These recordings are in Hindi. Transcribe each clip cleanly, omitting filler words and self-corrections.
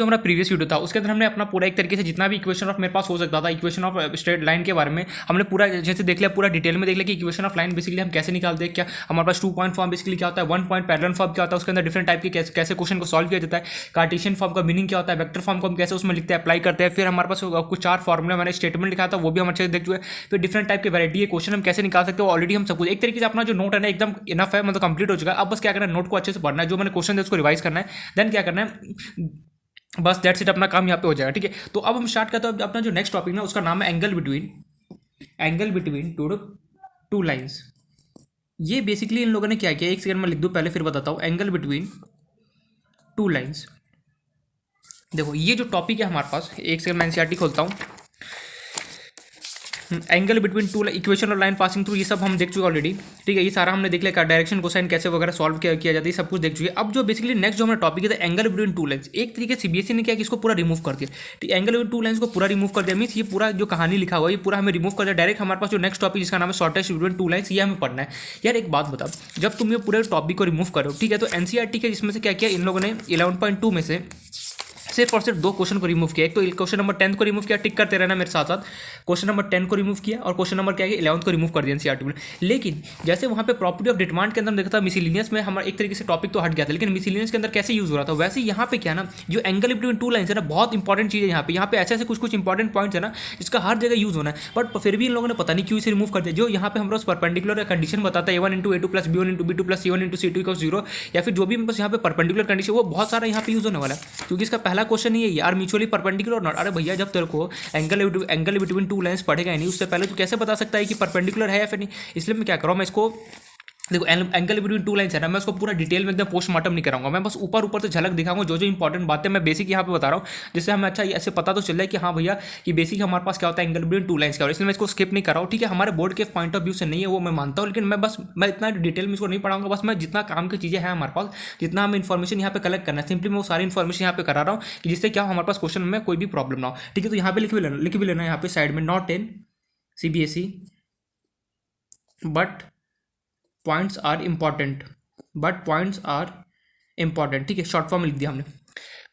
जो हमारा प्रीवियस वीडियो था उसके अंदर हमने अपना पूरा एक तरीके से जितना भी इक्वेशन ऑफ मेरे पास हो सकता था इक्वेशन ऑफ स्ट्रेट लाइन के बारे में हमने पूरा जैसे देख लिया, पूरा डिटेल में देख लिया कि इक्वेशन ऑफ लाइन बेसिकली हम कैसे निकालते हैं, क्या हमारे पास 2 पॉइंट फॉर्म बेसिकली क्या होता है, 1 पॉइंट पैरेलल फॉर्म क्या होता है, उसके अंदर डिफरेंट टाइप के कैसे क्वेश्चन को सॉल्व किया जाता है, कार्टेशियन फॉर्म का मीनिंग क्या होता है, वेक्टर फॉर्म को हम कैसे उसमें लिखते हैं, अप्लाई करते हैं। फिर हमारे पास कुछ 4 फॉर्मुला मैंने स्टेटमेंट लिखा था वो भी हम अच्छे से देख चुके हैं। फिर डिफरेंट टाइप के वैरायटी के क्वेश्चन हम कैसे निकाल सकते हो ऑलरेडी हम सब कुछ एक तरीके से अपना जो नोट है ना एकदम इनफ है, मतलब कंप्लीट हो चुका है। अब बस क्या करना है, नोट को अच्छे से पढ़ना है, जो मैंने क्वेश्चन है उसको रिवाइज करना है, देन क्या करना है, बस दैट्स इट, अपना काम यहाँ पे हो जाएगा। ठीक है, तो अब हम स्टार्ट करते हैं अपना जो नेक्स्ट टॉपिक ना, उसका नाम है एंगल बिटवीन टू लाइंस। ये बेसिकली इन लोगों ने क्या किया, एक सेकंड में लिख दूं पहले फिर बताता हूँ। एंगल बिटवीन टू लाइंस, देखो ये जो टॉपिक है हमारे पास, एक सेकंड मैं एनसीईआरटी खोलता हूँ। एंगल बिटवीन टू इक्वेशन और लाइन पासिंग थ्रू, ये सब हम देख चुके ऑलरेडी। ठीक है, ये सारा हमने देख लिया, डायरेक्शन कोसाइन कैसे वगैरह सॉल्व किया जाता है, सब कुछ देख चुके। अब जो बेसिकली नेक्स्ट जो हमारा टॉपिक है एंगल बिटवीन टू लाइन्स, एक तरीके से सीबीएसई ने क्या कि इसको पूरा रिमूव कर दिया। ठीक, एंगल बिटवीन टू लाइन्स को पूरा रिमूव कर दिया, मीन्स ये पूरा जो कहानी लिखा हुआ है ये पूरा हमें रिमूव कर दिया। डायरेक्ट हमारे पास जो नेक्स्ट टॉपिक जिसका नाम है शॉर्टेस्ट बिटवीन टू लाइन्स, ये हमें पढ़ना है। यार एक बात बता, जब तुम ये पूरे टॉपिक को रिमूव करो, ठीक है, तो एनसीईआरटी के इसमें से क्या किया इन लोगों ने 11.2 में से सिर्फ और सिर्फ 2 क्वेश्चन को रिमूव किया। एक तो क्वेश्चन नंबर 10 को रिमूव किया, टिक करते रहना मेरे साथ साथ, क्वेश्चन नंबर 10 को रिमूव किया और क्वेश्चन नंबर क्या है 11 को रिमूव कर दिया एनसीईआरटी में। लेकिन जैसे वहाँ पे प्रॉपर्टी ऑफ डिमांड के अंदर देखा था, मिसलिनियस में हमारा एक तरीके से टॉपिक तो हट गया था, लेकिन मिसलिनियस के अंदर कैसे यूज हो रहा था, वैसे यहाँ पे क्या ना, जो एंगल बिटवीन टू लाइन्स है ना, बहुत इंपॉर्टेंट चीज़ है यहाँ पे ऐसे कुछ इंपॉर्टेंट पॉइंट्स है ना जिसका हर जगह यूज होना है, बट फिर भी इन लोगों ने पता नहीं क्यों इसे रिमूव कर दिया। जो यहाँ पे हमारा परपेंडिकुलर कंडीशन बताता है A1 into A2 plus B1 into B2 plus C1 into C2 equals 0, या फिर जो भी बस यहाँ पे परपेंडिकुलर कंडीशन, वो बहुत सारा यहाँ पे यूज होने वाला है, क्योंकि इसका पहला क्वेश्चन ही है यार म्यूचुअली परपेंडिकुलर नॉट। अरे भैया जब तेरे को एंगल बिटवीन टू लाइंस पढ़ेगा नहीं, उससे पहले तो कैसे बता सकता है कि परपेंडिकुलर है या फिर नहीं। इसलिए मैं क्या कर रहा हूँ, मैं इसको देखो एंगल बिटवीन टू लाइंस है ना, मैं उसको पूरा डिटेल में एकदम पोस्टमार्टम नहीं कराऊंगा, मैं बस ऊपर से झलक दिखाऊंगा, जो इंपॉर्टेंट बातें मैं बेसिक यहाँ पे बता रहा हूँ, जिससे हमें अच्छा ऐसे पता तो चल रहा है कि हाँ भैया कि बेसिक हमारे पास क्या होता है एंगल बिटवीन टू लाइंस का, और इसलिए मैं इसको स्किप नहीं कर रहा हूँ। ठीक है, हमारे बोर्ड के पॉइंट ऑफ व्यू से नहीं है वो मैं मानता हूँ, लेकिन मैं इतना डिटेल में इसको नहीं पढ़ाऊंगा, बस मैं जितना काम की चीज़ें हैं हमारे पास, जितना हमें इन्फॉर्मेशन यहाँ पे कलेक्ट करना है, सिंपली मैं वो सारी इन्फॉर्मेशन यहाँ पे करा रहा हूँ कि जिससे क्या हमारे पास क्वेश्चन में कोई भी प्रॉब्लम ना हो। ठीक है, तो यहाँ पे लिख भी लेना यहाँ पे साइड में, not in CBSE but points are important. ठीक है, शॉर्ट फॉर्म लिख दिया हमने,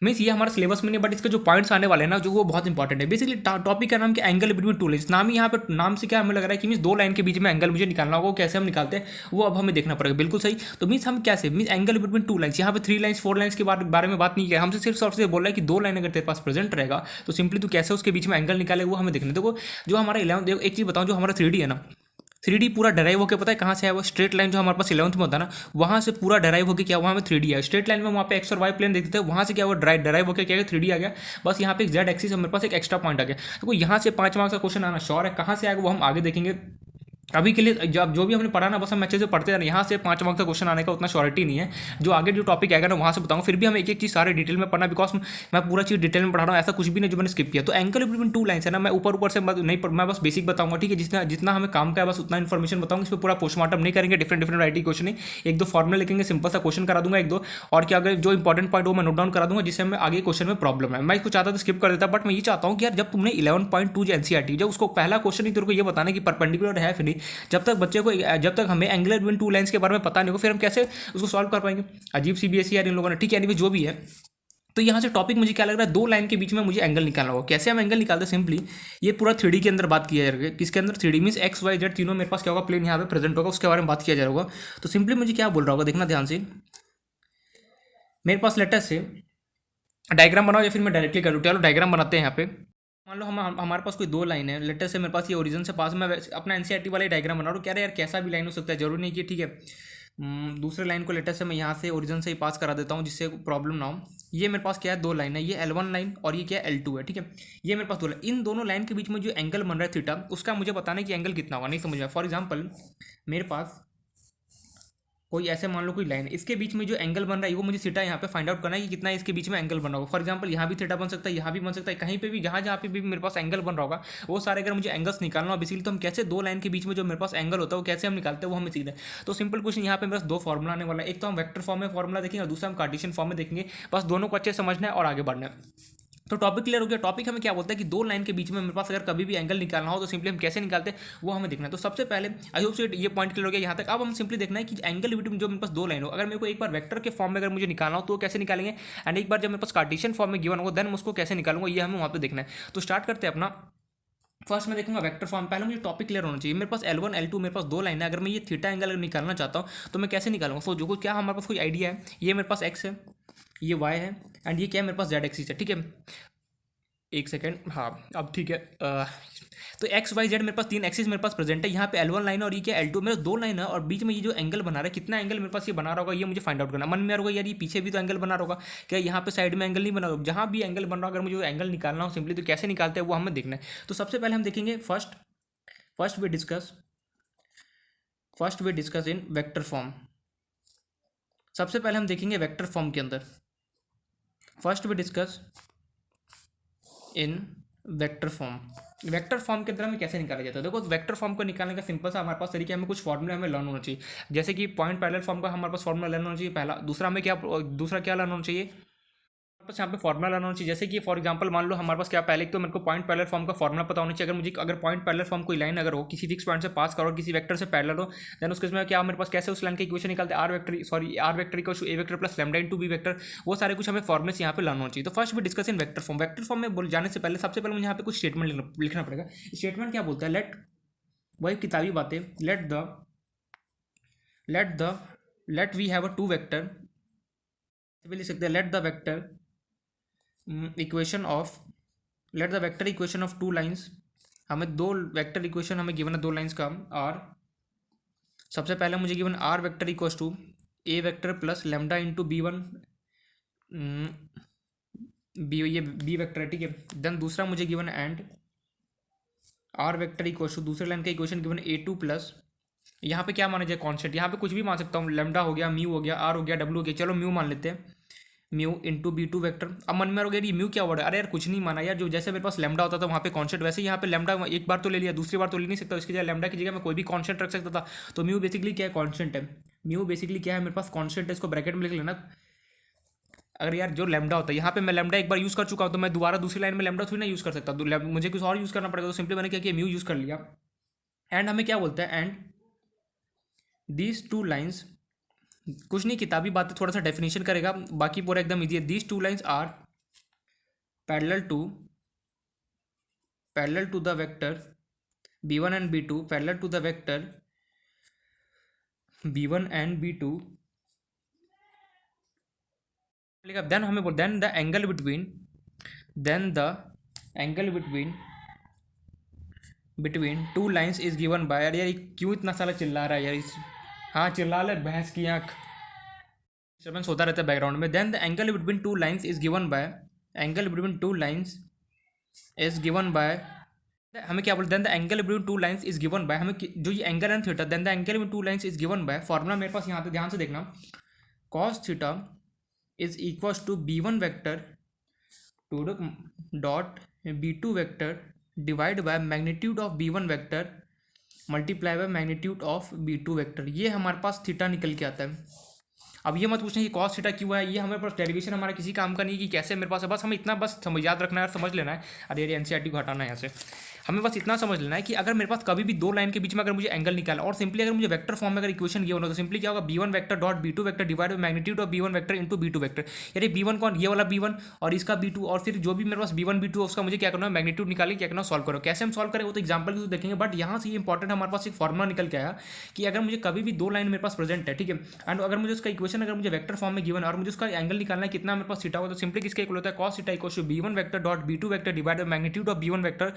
मीन्स ये हमारा सिलेबस में नहीं, बट इसके जो पॉइंट्स आने वाले हैं ना, जो वो बहुत इंपॉर्टेंट है। बेसिकली टॉपिक का नाम क्या, एंगल बिटवीन टू लाइन्स। नाम ही यहाँ पे, नाम से क्या हमें लग रहा है कि मीन्स 2 लाइन के बीच में एंगल मुझे निकालना होगा, वो कैसे हम निकालते हैं वो अब हमें देखना पड़ेगा। बिल्कुल सही, तो मीन्स हम कैसे, means angle between two lines, यहाँ पे 3 लाइन्स 4 लाइन्स के बारे में बात नहीं किया, हमसे सिर्फ सबसे बोल रहा है कि 2 लाइन अगर तेरे पास प्रेजेंट रहेगा तो सिंपली तू कैसे उसके बीच में एंगल निकाले वो हमें देखना। देखो जो हमारा 11, देखो एक चीज़ बताऊँ, जो हमारा 3D है ना, 3D पूरा डराइव होकर पता है कहाँ से है, वो स्ट्रेट लाइन जो हमारे पास 11th में होता है ना, वहाँ से पूरा डराइव होकर क्या, वहाँ में 3D है। स्ट्रेट लाइन में वहाँ पे एक्स और वाई प्लेन देखते थे, वहाँ से क्या वो डराइव होकर क्या 3D आ गया, बस यहाँ पे एक जेड एक्सिस मेरे पास एक एक्स्ट्रा पॉइंट आ गया। तो यहाँ से 5 मार्क्स का क्वेश्चन आना श्योर है, कहाँ से आएगा वो हम आगे देखेंगे। अभी के लिए जब जो भी हमने पढ़ा ना, बस हम अच्छे से पढ़ते हैं, यहाँ से 5 मार्क्स का क्वेश्चन आने का उतना श्योरिटी नहीं है। जो आगे जो टॉपिक आएगा ना वहाँ से बताऊंगा, फिर भी हम एक एक चीज़ सारे डिटेल में पढ़ना, बिकॉज मैं पूरा चीज़ डिटेल में पढ़ा रहा हूँ, ऐसा कुछ भी नहीं जो मैंने स्किप किया। तो एंगल बिटवीन टू लाइन्स है ना, मैं ऊपर से नहीं मैं बस बेसिक बताऊंगा। ठीक है, जितना हमें काम का है बस उतना इन्फॉर्मेशन बताऊंगा, इस पर पूरा पोस्टमार्टम नहीं करेंगे, डिफरेंट राइटिंग क्वेश्चन नहीं, 1-2 फॉर्मुला लिखेंगे, सिंपल सा क्वेश्चन करा दूंगा 1-2, और क्या अगर जो इंपॉर्टेंट पॉइंट वो मैं नोट डाउन करा दूंगा, जिससे हमें आगे क्वेश्चन में प्रॉब्लम है। मैं इसको चाहता था स्किप कर देता, बट मैं ये चाहता हूँ कि यार जब तुमने 11.2 जो एनसीईआरटी, जब उसको पहला क्वेश्चन ही तेरे को ये बताना कि परपेंडिकुलर है फिर नहीं, जब तक हमें एंगुलर बिटवीन टू लाइंस के बारे में पता नहीं हो, फिर हम कैसे उसको सॉल्व कर पाएंगे। अजीब CBSE यार इन लोगों ने। ठीक है, जो भी है, तो यहाँ से टॉपिक मुझे क्या लग रहा है, 2 लाइन के बीच में मुझे एंगल निकालना होगा। कैसे हम एंगल निकालते हैं, सिंपली ये पूरा 3D के अंदर बात किया जाएगा। किसके अंदर, 3D means x Y Z तीनों मेरे पास क्या होगा, प्लेन यहाँ पे प्रेजेंट होगा, उसके बारे में बात किया जाएगा। तो सिंपली मुझे क्या बोल रहा होगा, देखना ध्यान से, मेरे पास लेटर से डायग्राम बनाओ, या फिर मैं डायरेक्टली करूँ। चलो डायग्राम बनाते हैं। यहाँ पे मान लो हमारे पास कोई 2 लाइन है, लेटर से मेरे पास ये ओरिजिन से पास, मैं अपना एनसीईआरटी वाला डायग्राम बना रहा हूँ। कह रहे यार कैसा भी लाइन हो सकता है, जरूरी नहीं कि ठीक है दूसरे लाइन को लेटर से मैं यहाँ से ओरिजिन से ही पास करा देता हूँ, जिससे प्रॉब्लम ना हो। ये मेरे पास क्या है, 2 लाइन है, ये L1 लाइन और ये क्या है L2 है। ठीक है, ये मेरे पास 2 लाइन, इन दोनों लाइन के बीच में जो एंगल बन रहा है थीटा, उसका मुझे बताना है कि एंगल कितना होगा। नहीं समझ में, फॉर एग्जाम्पल मेरे पास कोई ऐसे मान लो कोई लाइन है, इसके बीच में जो एंगल बन रहा है वो मुझे थीटा यहाँ पे फाइंड आउट करना है कि कितना इसके बीच में एंगल बन रहा होगा। फॉर एग्जांपल यहाँ भी थीटा बन सकता है, यहाँ भी बन सकता है, कहीं पे भी जहाँ पे भी मेरे पास एंगल बन रहा होगा, वो सारे अगर मुझे एंगल्स निकालना हो बेसिकली, तो हम कैसे 2 लाइन के बीच में जो मेरे पास एंगल होता है वो कैसे हम निकालते हैं वो हमें सीखना है। तो सिंपल क्वेश्चन यहाँ पे मेरे पास 2 फॉर्मुला आने वाला है, एक तो हम वेक्टर फॉर्म में फॉर्मुला देखेंगे और दूसरा हम कार्टेशियन फॉर्म में देखेंगे। बस दोनों को अच्छे समझना है और आगे बढ़ना है। तो टॉपिक क्लियर हो गया। टॉपिक हमें क्या बोलता है कि दो लाइन के बीच में मेरे पास अगर कभी भी एंगल निकालना हो तो सिंपली हम कैसे निकालते हैं वो हमें देखना है। तो सबसे पहले आई होप सो ये पॉइंट क्लियर हो गया यहाँ तक। अब हम सिंपली देखना है कि एंगल बिटवीन जो मेरे पास दो लाइन हो, अगर मेरे को एक बार वेक्टर के फॉर्म में अगर मुझे निकालना हो तो कैसे निकालेंगे, एंड एक बार जब मेरे पास कार्टेशियन फॉर्म में गिवन होगा देन उसको कैसे निकालूंगा, ये हमें वहाँ पर देखना है। तो स्टार्ट करते हैं अपना। फर्स्ट मैं देखूंगा वेक्टर फॉर्म। पहले मुझे टॉपिक क्लियर होना चाहिए। मेरे पास L1 L2 मेरे पास दो लाइन है, अगर मैं ये थीटा एंगल निकालना चाहता हूँ तो मैं कैसे निकालूंगा। सो जो कुछ क्या हमारे पास कोई आइडिया है, ये मेरे पास x है, ये y है, एंड ये क्या है मेरे पास z एक्सिस है, ठीक है। एक सेकेंड, हाँ अब ठीक है। तो एक्स वाई जेड मेरे पास तीन एक्सिस मेरे पास प्रेजेंट है। यहाँ पे L1 लाइन और ये क्या L2, मेरे दो लाइन है और बीच में ये जो एंगल बना रहा है कितना एंगल मेरे पास ये बना रहा होगा ये मुझे फाइंड आउट करना। मन में होगा यार ये पीछे भी तो एंगल बना रहा होगा, क्या यहाँ पे साइड में एंगल नहीं बना होगा। जहाँ भी एंगल बन रहा होगा अगर मुझे एंगल निकालना हो सिंपली तो कैसे निकालते हैं वो हमें देखना है। तो सबसे पहले हम देखेंगे first we discuss in vector form. सबसे पहले हम देखेंगे वेक्टर फॉर्म के अंदर। First we discuss in vector form. Vector form के अंदर हमें कैसे निकाला जाता है। देखो वेक्टर फॉर्म को निकालने का सिंपल सा हमारे पास तरीका, हमें कुछ फॉर्मूला हमें लर्न होना चाहिए। जैसे कि पॉइंट पैरेलल फॉर्म का हमारे पास फॉर्मूला लर्न होना चाहिए पहला। दूसरा क्या लर्न होना चाहिए, बस यहाँ पे फॉर्मूला लाना चाहिए। जैसे कि फॉर एग्जांपल मान लो हमारे पास क्या, पहले तो मेरे को पॉइंट पैरेलल फॉर्म का फॉर्मूला पता होना चाहिए। अगर पॉइंट पैरेलल फॉर्म कोई लाइन अगर हो किसी फिक्स पॉइंट से पास करो किसी वेक्टर से पैरेलल हो देन उसके इसमें क्या मेरे पास कैसे उस लाइन की इक्वेशन निकालते हैं, r vector equals to a vector plus lambda into b vector. वो सारे कुछ हमें फॉर्मुलेस यहाँ पे लाना होना चाहिए। तो फर्स्ट भी discuss in vector form. Vector form में बोल जाने से पहले सबसे पहले मुझे यहाँ पे कुछ स्टेटमेंट लिखना पड़ेगा। स्टेटमेंट क्या बोलता है, वही किताबी बातें, let we have a two vector, लिख सकते हैं let the vector equation of two lines. हमें दो वेक्टर इक्वेशन हमें गिवन है दो लाइंस का। आर सबसे पहले मुझे given r vector equals to a vector plus lambda into B1 ये बी वेक्टर है, ठीक है। देन दूसरा मुझे given and are vector equals to दूसरे लाइन का इक्वेशन गिवन A2 प्लस, यहाँ पे क्या माना जाए कॉन्स्टेंट, यहाँ पे कुछ भी मान सकता हूँ, लेमडा हो गया, म्यू हो गया, आर हो गया, डब्ल्यू हो गया, चलो म्यू मान लेते हैं, म्यू इंटू B2 वेक्टर। अब मन में हो गया ये म्यू क्या वर्ड है, अरे यार कुछ नहीं माना यार, जो जैसे मेरे पास लेमडा होता था वहाँ पे कॉन्स्टेंट, वैसे यहाँ पे लेमडा एक बार तो ले लिया, दूसरी बार तो ले नहीं सकता, इसकी जगह लेमडा की जगह मैं कोई भी कॉन्स्टेंट रख सकता था। तो म्यू बेसिकली क्या है, कॉन्स्टेंट है। म्यू बेसिकली क्या है मेरे पास, कॉन्स्टेंट है। इसको ब्रैकेट में लिख लेना। अगर यार जो लेमडा होता है यहाँ पे मैं लेमडा एक बार यूज़ कर चुका हूँ तो मैं दोबारा दूसरी लाइन में लेमडा थोड़ी ना यूज़ कर सकता, मुझे कुछ और यूज़ करना पड़ेगा। तो सिंपली मैंने क्या किया, म्यू यूज़ कर लिया। एंड हमें क्या बोलता है, एंड दीज टू लाइन्स, कुछ नहीं किताबी बात है, थोड़ा सा डेफिनेशन करेगा, बाकी पूरा एकदम इजी है। These two lines are parallel to the vector B1 and B2, parallel to the vector B1 and B2। Then हमें बोल then the angle between two lines is given by, यार क्यों इतना सारा चिल्ला रहा है यार हाँ चिल्ला ले भैंस की आँख, डिस्टर्बेंस होता रहता है बैकग्राउंड में। Then the angle between two lines is given by, हमें क्या बोलते हैं, then the angle between two lines is given by, हमें जो ये angle and theta, then the angle between two lines is given by, formula मेरे पास यहाँ पे ध्यान से देखना, cos theta is equals to B1 vector dot B2 vector divide by magnitude of B1 vector multiply by magnitude of B2 vector. ये हमारे पास थीटा निकल के आता है। अब ये मत पूछना कि cos थीटा क्यों है, ये हमें पास डेरिवेशन हमारा किसी काम का नहीं है कि कैसे मेरे पास है, बस हमें इतना बस याद रखना है, समझ लेना है। अरे ये NCERT को हटाना है यहाँ से, हमें बस इतना समझ लेना है कि अगर मेरे पास कभी भी दो लाइन के बीच में अगर मुझे एंगल निकालना और सिंपली अगर मुझे वेक्टर फॉर्म में अगर इक्वेशन ये होना तो सिंपली क्या होगा, B1 vector dot B2 vector divide by magnitude of B1 vector into B2 vector. यानी B1 कौन, ये वाला B1 और इसका B2, और फिर जो भी मेरे पास B1 B2 उसका मुझे क्या करना है, मैग्नीट्यूड निकाल के क्या करना, सॉल्व करो। कैसे हम सॉल्व करें वो तो एग्जाम्पल भी देखेंगे, बट यहाँ से ये इंपॉर्टेंट हमारे पास एक फॉर्मुला निकल के आया कि अगर मुझे कभी भी दो लाइन मेरे पास प्रेजेंट है, ठीक है, एंड अगर मुझे उसका इक्वेशन अगर मुझे वेक्टर फॉर्म में गिवन है और मुझे उसका एंगल निकालना है कितना मेरे पास थीटा होगा, तो सिंपली किसका इक्वल होता है, cos theta equals to B1 vector dot B2 vector divide by magnitude of B1 vector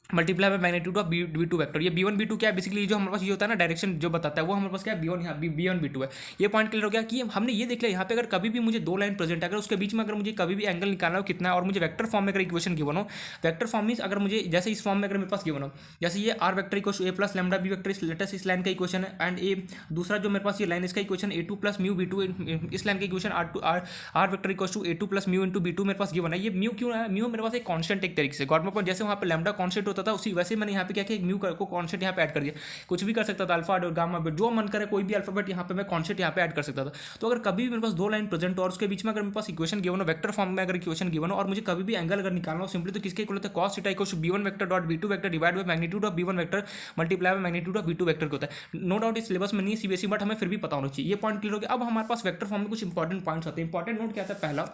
multiply by magnitude of B2 vector. ये B1 B2 क्या है, बेसिकली जो हमारे पास ये होता है ना डायरेक्शन जो बताता है वो हमारे पास क्या है, B1 B2 है। ये पॉइंट क्लियर हो गया कि हमने ये देख लिया यहाँ पे अगर कभी भी मुझे दो लाइन प्रेजेंट है, अगर उसके बीच में अगर मुझे कभी भी एंगल निकालना हो कितना है, और मुझे वेक्टर फॉर्म में अगर इक्वेशन गिवन हो, वेक्टर फॉर्म मीन्स अगर मुझे जैसे इस फॉर्म में अगर मेरे पास गिवन हो, जैसे ये r vector equal a plus lambda b vector latest इस लाइन का इक्वेशन है, एंड ए दूसरा जो मेरे पास ये लाइन इसका equation A2 plus mu B2 इस लाइन का equation r vector equal to A2 plus mu into B2 मेरे पास गिवन है। ये म्यू क्यों है, म्यू मेरे पास एक कॉन्स्टेंट एक तरीके से गॉड में, जैसे वहाँ पर लैम्डा कॉन्स्टेंट होता होता था उसी वैसे मैंने यहाँ पे क्या किया, म्यू को कॉन्सेप्ट यहाँ पे ऐड कर दिया। कुछ भी कर सकता था, अल्फा और गामा, जो मन करे कोई भी अल्फाबेट यहाँ पे मैं कॉन्सेप्ट यहाँ पे ऐड कर सकता था। तो अगर कभी भी मेरे पास दो लाइन प्रेजेंट हो और उसके बीच में अगर मेरे पास इक्वेशन गिवन हो, वेक्टर फॉर्म में अगर इक्वेशन गिवन हो और मुझे कभी भी एंगल अगर निकालना हो सिंपली, तो किसके इक्वल होता है, cos theta equals to b1 vector dot b2 vector divide by magnitude of b1 vector multiply by magnitude of b2 vector होता है। नो डाउट इस सिलेबस में नहीं सीबीएसई, बट हमें फिर भी पता होना चाहिए। ये पॉइंट क्लियर हो गया। अब हमारे पास वेक्टर फॉर्म में कुछ इंपॉर्टेंट पॉइंट्स आते हैं। इंपॉर्टेंट नोट क्या था, पहला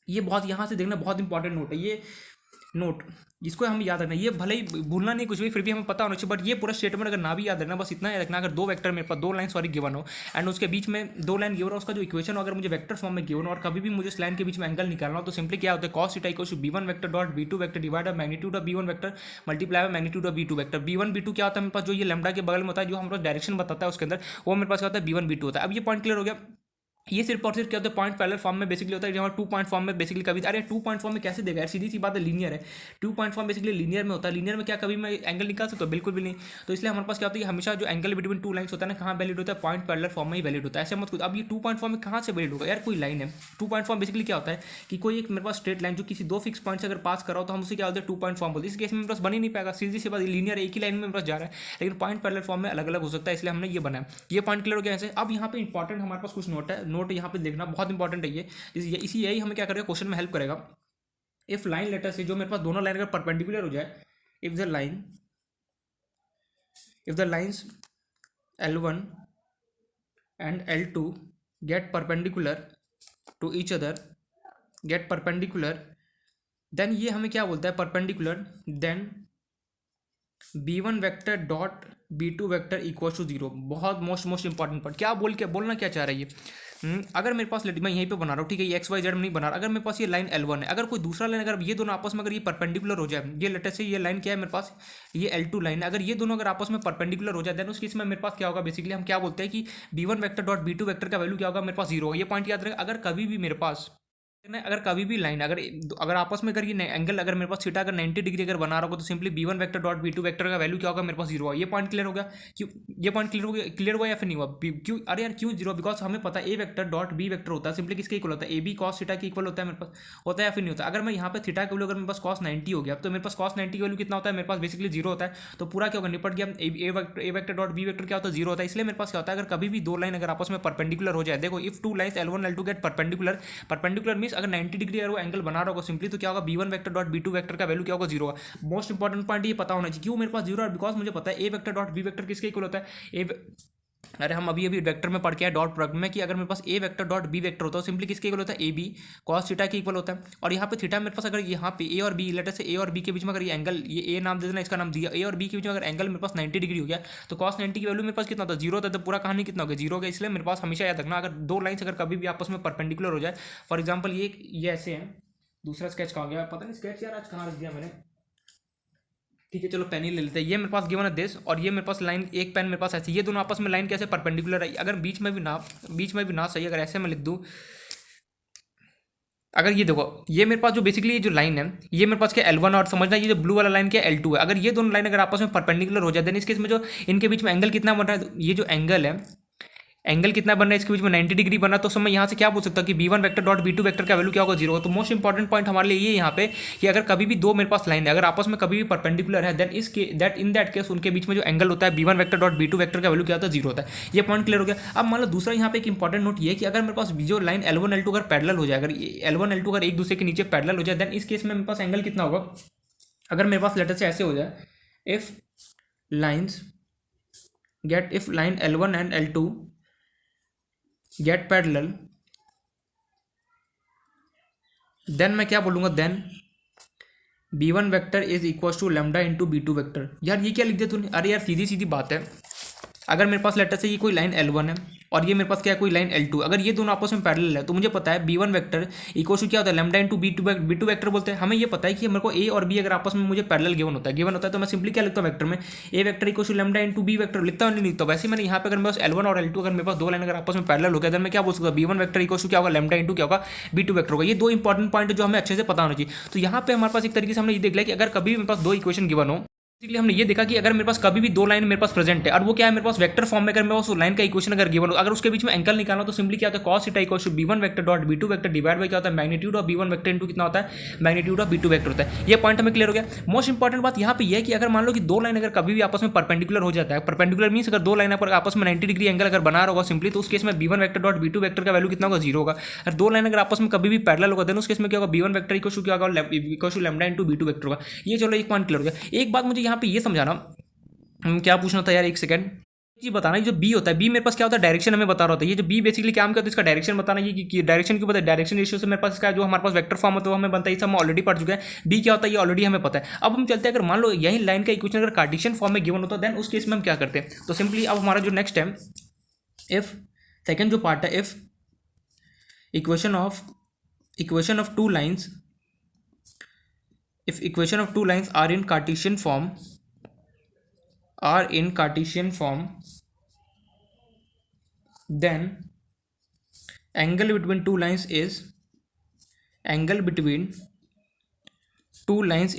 ये बहुत यहाँ से देखना बहुत इंपॉर्टेंट नोट है, ये नोट इसको हम याद रखना, ये भले ही भूलना नहीं कुछ भी, फिर भी हमें पता होना चाहिए, बट ये पूरा स्टेटमेंट अगर ना भी याद रखना, बस इतना याद रखना, अगर दो वेक्टर मेरे पास दो लाइन सॉरी गिवन हो एंड उसके बीच में दो लाइन गिवन हो, उसका जो इक्वेशन हो अगर मुझे वेक्टर फॉर्म में गिवन हो और कभी भी मुझे इस लाइन के बीच में एंगल निकालना हो, तो सिंपली क्या होता है, cos theta equals to b1 vector dot b2 vector divide by magnitude of b1 vector multiply by magnitude of b2 vector. b1 b2 क्या होता है मेरे पास, जो ये लैम्डा के बगल में होता है, जो हमारे पास डायरेक्शन बताता है उसके अंदर, वो मेरे पास क्या होता है, b1 b2 होता है। अब ये पॉइंट क्लियर हो गया। ये सिर्फ और सिर्फ क्या होता है, पॉइंट पैरेलल फॉर्म में बेसिकली होता है, जहाँ 2 पॉइंट फॉर्म में बेसिकली कभी, अरे 2 पॉइंट फॉर्म में कैसे देगा यार, सीधी सी बात है, लीनियर है। 2 पॉइंट फॉर्म बेसिकली लीनियर में होता है, लीनियर में क्या कभी मैं एंगल निकाल सकता हूँ, बिल्कुल भी नहीं। तो इसलिए हमारे पास क्या होता है, हमेशा जो एंगल बिटवीन टू लाइन्स होता है ना, कहाँ वैलिड होता है, पॉइंट पैरेलल फॉर्म में ही वैलिड होता है। ऐसे मत कुछ। अब ये 2 पॉइंट फॉर्म में कहाँ से वैलिड होगा यार, कोई लाइन है। 2 पॉइंट फॉर्म बेसिकली क्या होता है कि कोई एक मेरे पास स्ट्रेट लाइन जो किसी दो फिक्स पॉइंट से अगर पास कर रहा हो, तो हम उसे क्या होता है 2 पॉइंट फॉर्म बोलते हैं। इस केस में मेरे पास बन ही नहीं पाएगा, सीधी सी बात, लीनियर एक ही लाइन में मेरे पास जा रहा है, लेकिन पॉइंट पैरेलल फॉर्म में अलग अलग हो सकता है, इसलिए हमने ये बनाया। ये पॉइंट क्लियर हो गया ऐसे। अब यहाँ पे इंपॉर्टेंट हमारे पास कुछ नोट है, नोट यहाँ पे देखना बहुत इंपॉर्टेंट है ये, इसी यही हमें क्या करेगा, क्वेश्चन में हेल्प करेगा। इफ लाइन लेटर से जो मेरे पास दोनों लाइन अगर परपेंडिकुलर हो जाए, if the lines L1 and L2 get perpendicular to each other, then ये हमें क्या बोलता है, perpendicular, then b1 vector dot b2 vector equal to 0। बहुत मोस्ट इंपॉर्टेंट पॉइंट, क्या बोलना क्या चाह रही है। अगर मेरे पास मैं यहीं पे बना रहा हूँ, ठीक है, ये XY Z में नहीं बना रहा, अगर मेरे पास ये लाइन L1 है, अगर कोई दूसरा लाइन अगर ये दोनों आपस में अगर ये परपेंडिकुलर हो जाए, ये लेटर से ये लाइन क्या है मेरे पास, ये L2 लाइन है, अगर ये दोनों अगर आपस में परपेंडिकुलर हो जाए, देन उस केस में मेरे पास क्या होगा, बेसिकली हम क्या बोलते हैं कि b1 vector dot b2 vector का वैल्यू क्या होगा, मेरे पास 0 होगा। ये पॉइंट याद रखेगा। अगर कभी भी मेरे पास अगर कभी भी लाइन अगर आपस में अगर ये एंगल अगर मेरे पास थीटा अगर 90 डिग्री अगर बना रहा हो, तो simply b1 vector dot b2 vector का वैल्यू क्या होगा, मेरे पास 0 होगा। ये पॉइंट क्लियर हो गया। क्यों ये पॉइंट क्लियर हुआ या फिर नहीं हुआ, क्यों, अरे यार क्यों 0, बिकॉज हमें पता है a vector dot b vector होता है, सिंपली किसके इक्वल होता है, ए बी कॉस थीटा के इक्वल होता है मेरे पास, होता है या फिर नहीं होता। अगर मैं यहाँ पे थीटा के वैल्यू अगर मेरे पास cos 90 हो गया, तो मेरे पास cos 90 की वैल्यू कितना होता है, मेरे पास बेसिकली 0 होता है। तो पूरा क्या होगा, निपट गया। ए वेक्टर डॉट बी वेक्टर क्या होता है, 0 होता है। इसलिए मेरे पास क्या होता है, अगर कभी भी दो लाइन अगर आपस में परपेंडिकुलर हो जाए, देखो if two lines L1 L2 get perpendicular means अगर 90 डिग्री अगर वो एंगल बना रहा होगा सिंपली, तो क्या होगा, b1 vector dot b2 vector का वैल्यू क्या होगा, 0 होगा। मोस्ट इंपॉर्टेंट पॉइंट ये पता होना चाहिए, क्यों मेरे पास 0 है, बिकॉज मुझे पता है a vector dot b vector किसके इक्वल होता है, अरे हम अभी वेक्टर में पढ़ के आए डॉट प्रोडक्ट में कि अगर मेरे पास a vector dot b vector होता है, सिंपली किसके इक्वल होता है, ए बी कॉस थीटा के इक्वल होता है। और यहाँ पे थीटा मेरे पास अगर यहाँ पे a और b लेटर से a और b के बीच में अगर ये एंगल, ये a नाम दे देना, इसका नाम दिया, a और b के बीच में अगर एंगल मेरे पास 90 डिग्री हो गया, तो cos 90 की वैल्यू मेरे पास कितना होता है, 0 होता है। तो पूरा कहानी कितना हो गया, 0 हो गया। इसलिए मेरे पास हमेशा याद रखना, अगर दो लाइन्स अगर कभी भी आपस में परपेंडिकुलर हो जाए, फॉर एग्जाम्पल ये ऐसे हैं, दूसरा स्केच कहाँ गया पता नहीं, स्केच यार आज कहाँ रख दिया मैंने, ठीक है चलो पेन ही ले लेते हैं। ये मेरे पास गिवन है दिस, और ये मेरे पास लाइन, एक पेन मेरे पास ऐसी, ये दोनों आपस में लाइन कैसे परपेंडिकुलर है, अगर बीच में भी ना सही, अगर ऐसे मैं लिख दूँ, अगर ये देखो, ये मेरे पास जो बेसिकली ये जो लाइन है, ये मेरे पास क्या L1 और समझना, ये जो ब्लू वाला लाइन क्या L2 है। अगर ये दोनों लाइन अगर आपस में परपेंडिकुलर हो जाए, देन इस केस में जो इनके बीच में एंगल कितना बन रहा है, ये जो एंगल कितना बन रहा है इसके बीच में 90 डिग्री बना, तो मैं यहाँ से क्या बोल सकता हूँ कि b1 vector dot b2 vector का वैल्यू क्या होगा, 0 होगा। तो मोस्ट इंपॉर्टेंट पॉइंट हमारे लिए ये यहाँ पे कि अगर कभी भी दो मेरे पास लाइन है, अगर आपस में कभी भी परपेंडिकुलर है, देन इन दैट केस उनके बीच में जो एंगल होता है b1 vector dot b2 vector का वैल्यू क्या होता है, 0 होता है। ये पॉइंट क्लियर हो गया। अब मान लो दूसरा यहाँ पे एक इंपॉर्टेंट नोट ये है कि अगर मेरे पास जो लाइन L1 L2 अगर पैरेलल हो जाए, अगर L1 L2 अगर एक दूसरे के नीचे पैरेलल हो जाए, देन इस केस में मेरे पास एंगल कितना होगा, अगर मेरे पास लेटर से ऐसे हो जाए, if line L1 and L2 get parallel, then मैं क्या बोलूँगा, then b1 vector is equal to lambda into b2 vector. यार ये क्या लिख दिया तूने, अरे यार सीधी बात है, अगर मेरे पास लेटर से ये कोई लाइन L1 है और ये मेरे पास क्या है कोई लाइन L2, अगर ये दोनों आपस में पैरेलल है, तो मुझे पता है b1 वेक्टर इक्वल टू क्या होता है, लैम्डा इंटू b2 वेक्टर बोलते हैं। हमें ये पता है कि मेरे को a और b अगर आपस में मुझे पैरेलल गिवन होता है, तो मैं सिंपली क्या लिखता हूँ वेक्टर में, a vector equal to lambda into b vector लिखता हूँ, नहीं लिखता। वैसे मैंने यहाँ पे अगर मेरे पास L1 और L2 अगर मेरे पास दो लाइन अगर आपस में पैरेलल हो गया, तो मैं क्या बोल सकता हूँ, b1 वेक्टर इक्वल टू क्या होगा, लैम्डा इंटू क्या होगा, b2 वेक्टर होगा। ये दो इंपॉर्टेंट पॉइंट जो हमें अच्छे से पता होना चाहिए। तो यहाँ पे हमारे पास एक तरीके से हमने ये देख लिया कि अगर कभी मेरे पास दो इक्वेशन गिवन हो, इसलिए हमने ये देखा कि अगर मेरे पास कभी भी दो लाइन मेरे पास प्रेजेंट है और वो क्या है मेरे पास वेक्टर फॉर्म में, अगर मेरे पास उस लाइन का इक्वेशन अगर गिवन हो, अगर उसके बीच में एंगल निकालना हो तो सिंपली क्या होता है cos theta equals to b1 vector dot b2 vector divide by क्या होता है magnitude of b1 vector into कितना होता है मैग्नीट्यूड ऑफ b2 वेक्टर होता है। ये पॉइंट हमें क्लियर हो गया। मोस्ट इंपॉर्टेंट बात यहाँ पे ये है कि अगर मान लो कि दो लाइन अगर कभी भी आपस में परपेंडिकुलर हो जाता है, परपेंडिकुलर मीन्स अगर दो लाइन पर आपस में 90 डिग्री एंगल अगर बना रहा होगा सिंपली, तो उस केस में b1 vector dot b2 vector का वैल्यू कितना होगा 0 होगा। और दो लाइन अगर आपस में कभी भी पैरेलल होगा देन उस केस में क्या होगा b1 वेक्टर इक्वल टू क्या होगा equal to lambda into b2 vector होगा। ये चलो एक पॉइंट क्लियर हो गया। एक बात मुझे यहाँ पे ये समझाना, क्या पूछना था यार, एक सेकंड जी बताना। जो बी होता है, बी मेरे पास क्या होता है डायरेक्शन हमें बता रहा होता है। ये जो बी बेसिकली क्या होता है इसका डायरेक्शन बताना, ये कि डायरेक्शन क्यों पता है, डायरेक्शन रेशियो से मेरे पास इसका जो हमारे पास वेक्टर फॉर्म होता है वो हमें बनता है, हम ऑलरेडी पढ़ चुके हैं। बी क्या होता है ये ऑलरेडी हमें पता है। अब हम चलते हैं, अगर मान लो यही लाइन का इक्वेशन अगर कार्टेशियन फॉर्म में गिवन होता है देन उस केस में हम क्या करते हैं, तो सिंपली अब हमारा जो नेक्स्ट है इफ सेकेंड जो पार्ट है, if equation of two lines, if equation of two lines are in Cartesian form, then angle between two lines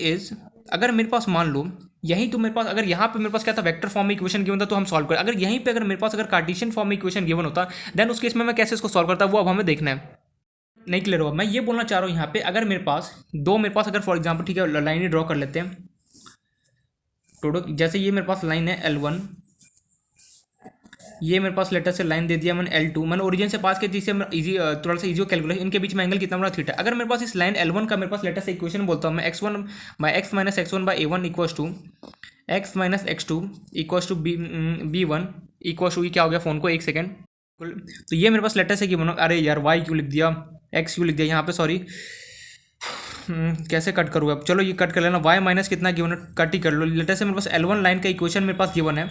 is अगर मेरे पास मान लो यहीं तो मेरे पास अगर यहाँ पे मेरे पास क्या था वेक्टर फॉर्म में इक्वेशन गिवन था तो हम सॉल्व करें। अगर यहीं पे अगर मेरे पास अगर कार्टेशियन फॉर्म में इक्वेशन गिवन होता देन उस केस में मैं कैसे इसको सॉल्व करता वो अब हमें देखना है। नहीं क्लियर होगा। मैं ये बोलना चाह रहा हूँ यहाँ पे अगर मेरे पास अगर फॉर एग्जांपल ठीक है लाइन ही ड्रॉ कर लेते हैं टोटो, जैसे ये मेरे पास लाइन है L1, ये मेरे पास लेटर से लाइन दे दिया मैंने L2, मैंने ओरिजिन से पास किया जिससे इजी थोड़ा सा इजी कैलकुलेशन, इनके बीच में एंगल कितना बना थीटा। अगर मेरे पास इस लाइन L1 का मेरे पास लेटर से इक्वेशन बोलता हूँ मैं x1 x minus x1 by a1 equals to x minus x2 equals to b1 equals to, क्या हो गया फ़ोन को एक सेकेंड, तो ये मेरे पास लेटर से गिवन, अरे यार y क्यों लिख दिया x क्यों लिख दिया यहाँ पे, सॉरी कैसे कट करूँ अब, चलो ये कट कर लेना, y माइनस कितना गिवन है कट ही कर लो। लेटर से मेरे पास L1 लाइन का इक्वेशन मेरे पास गिवन है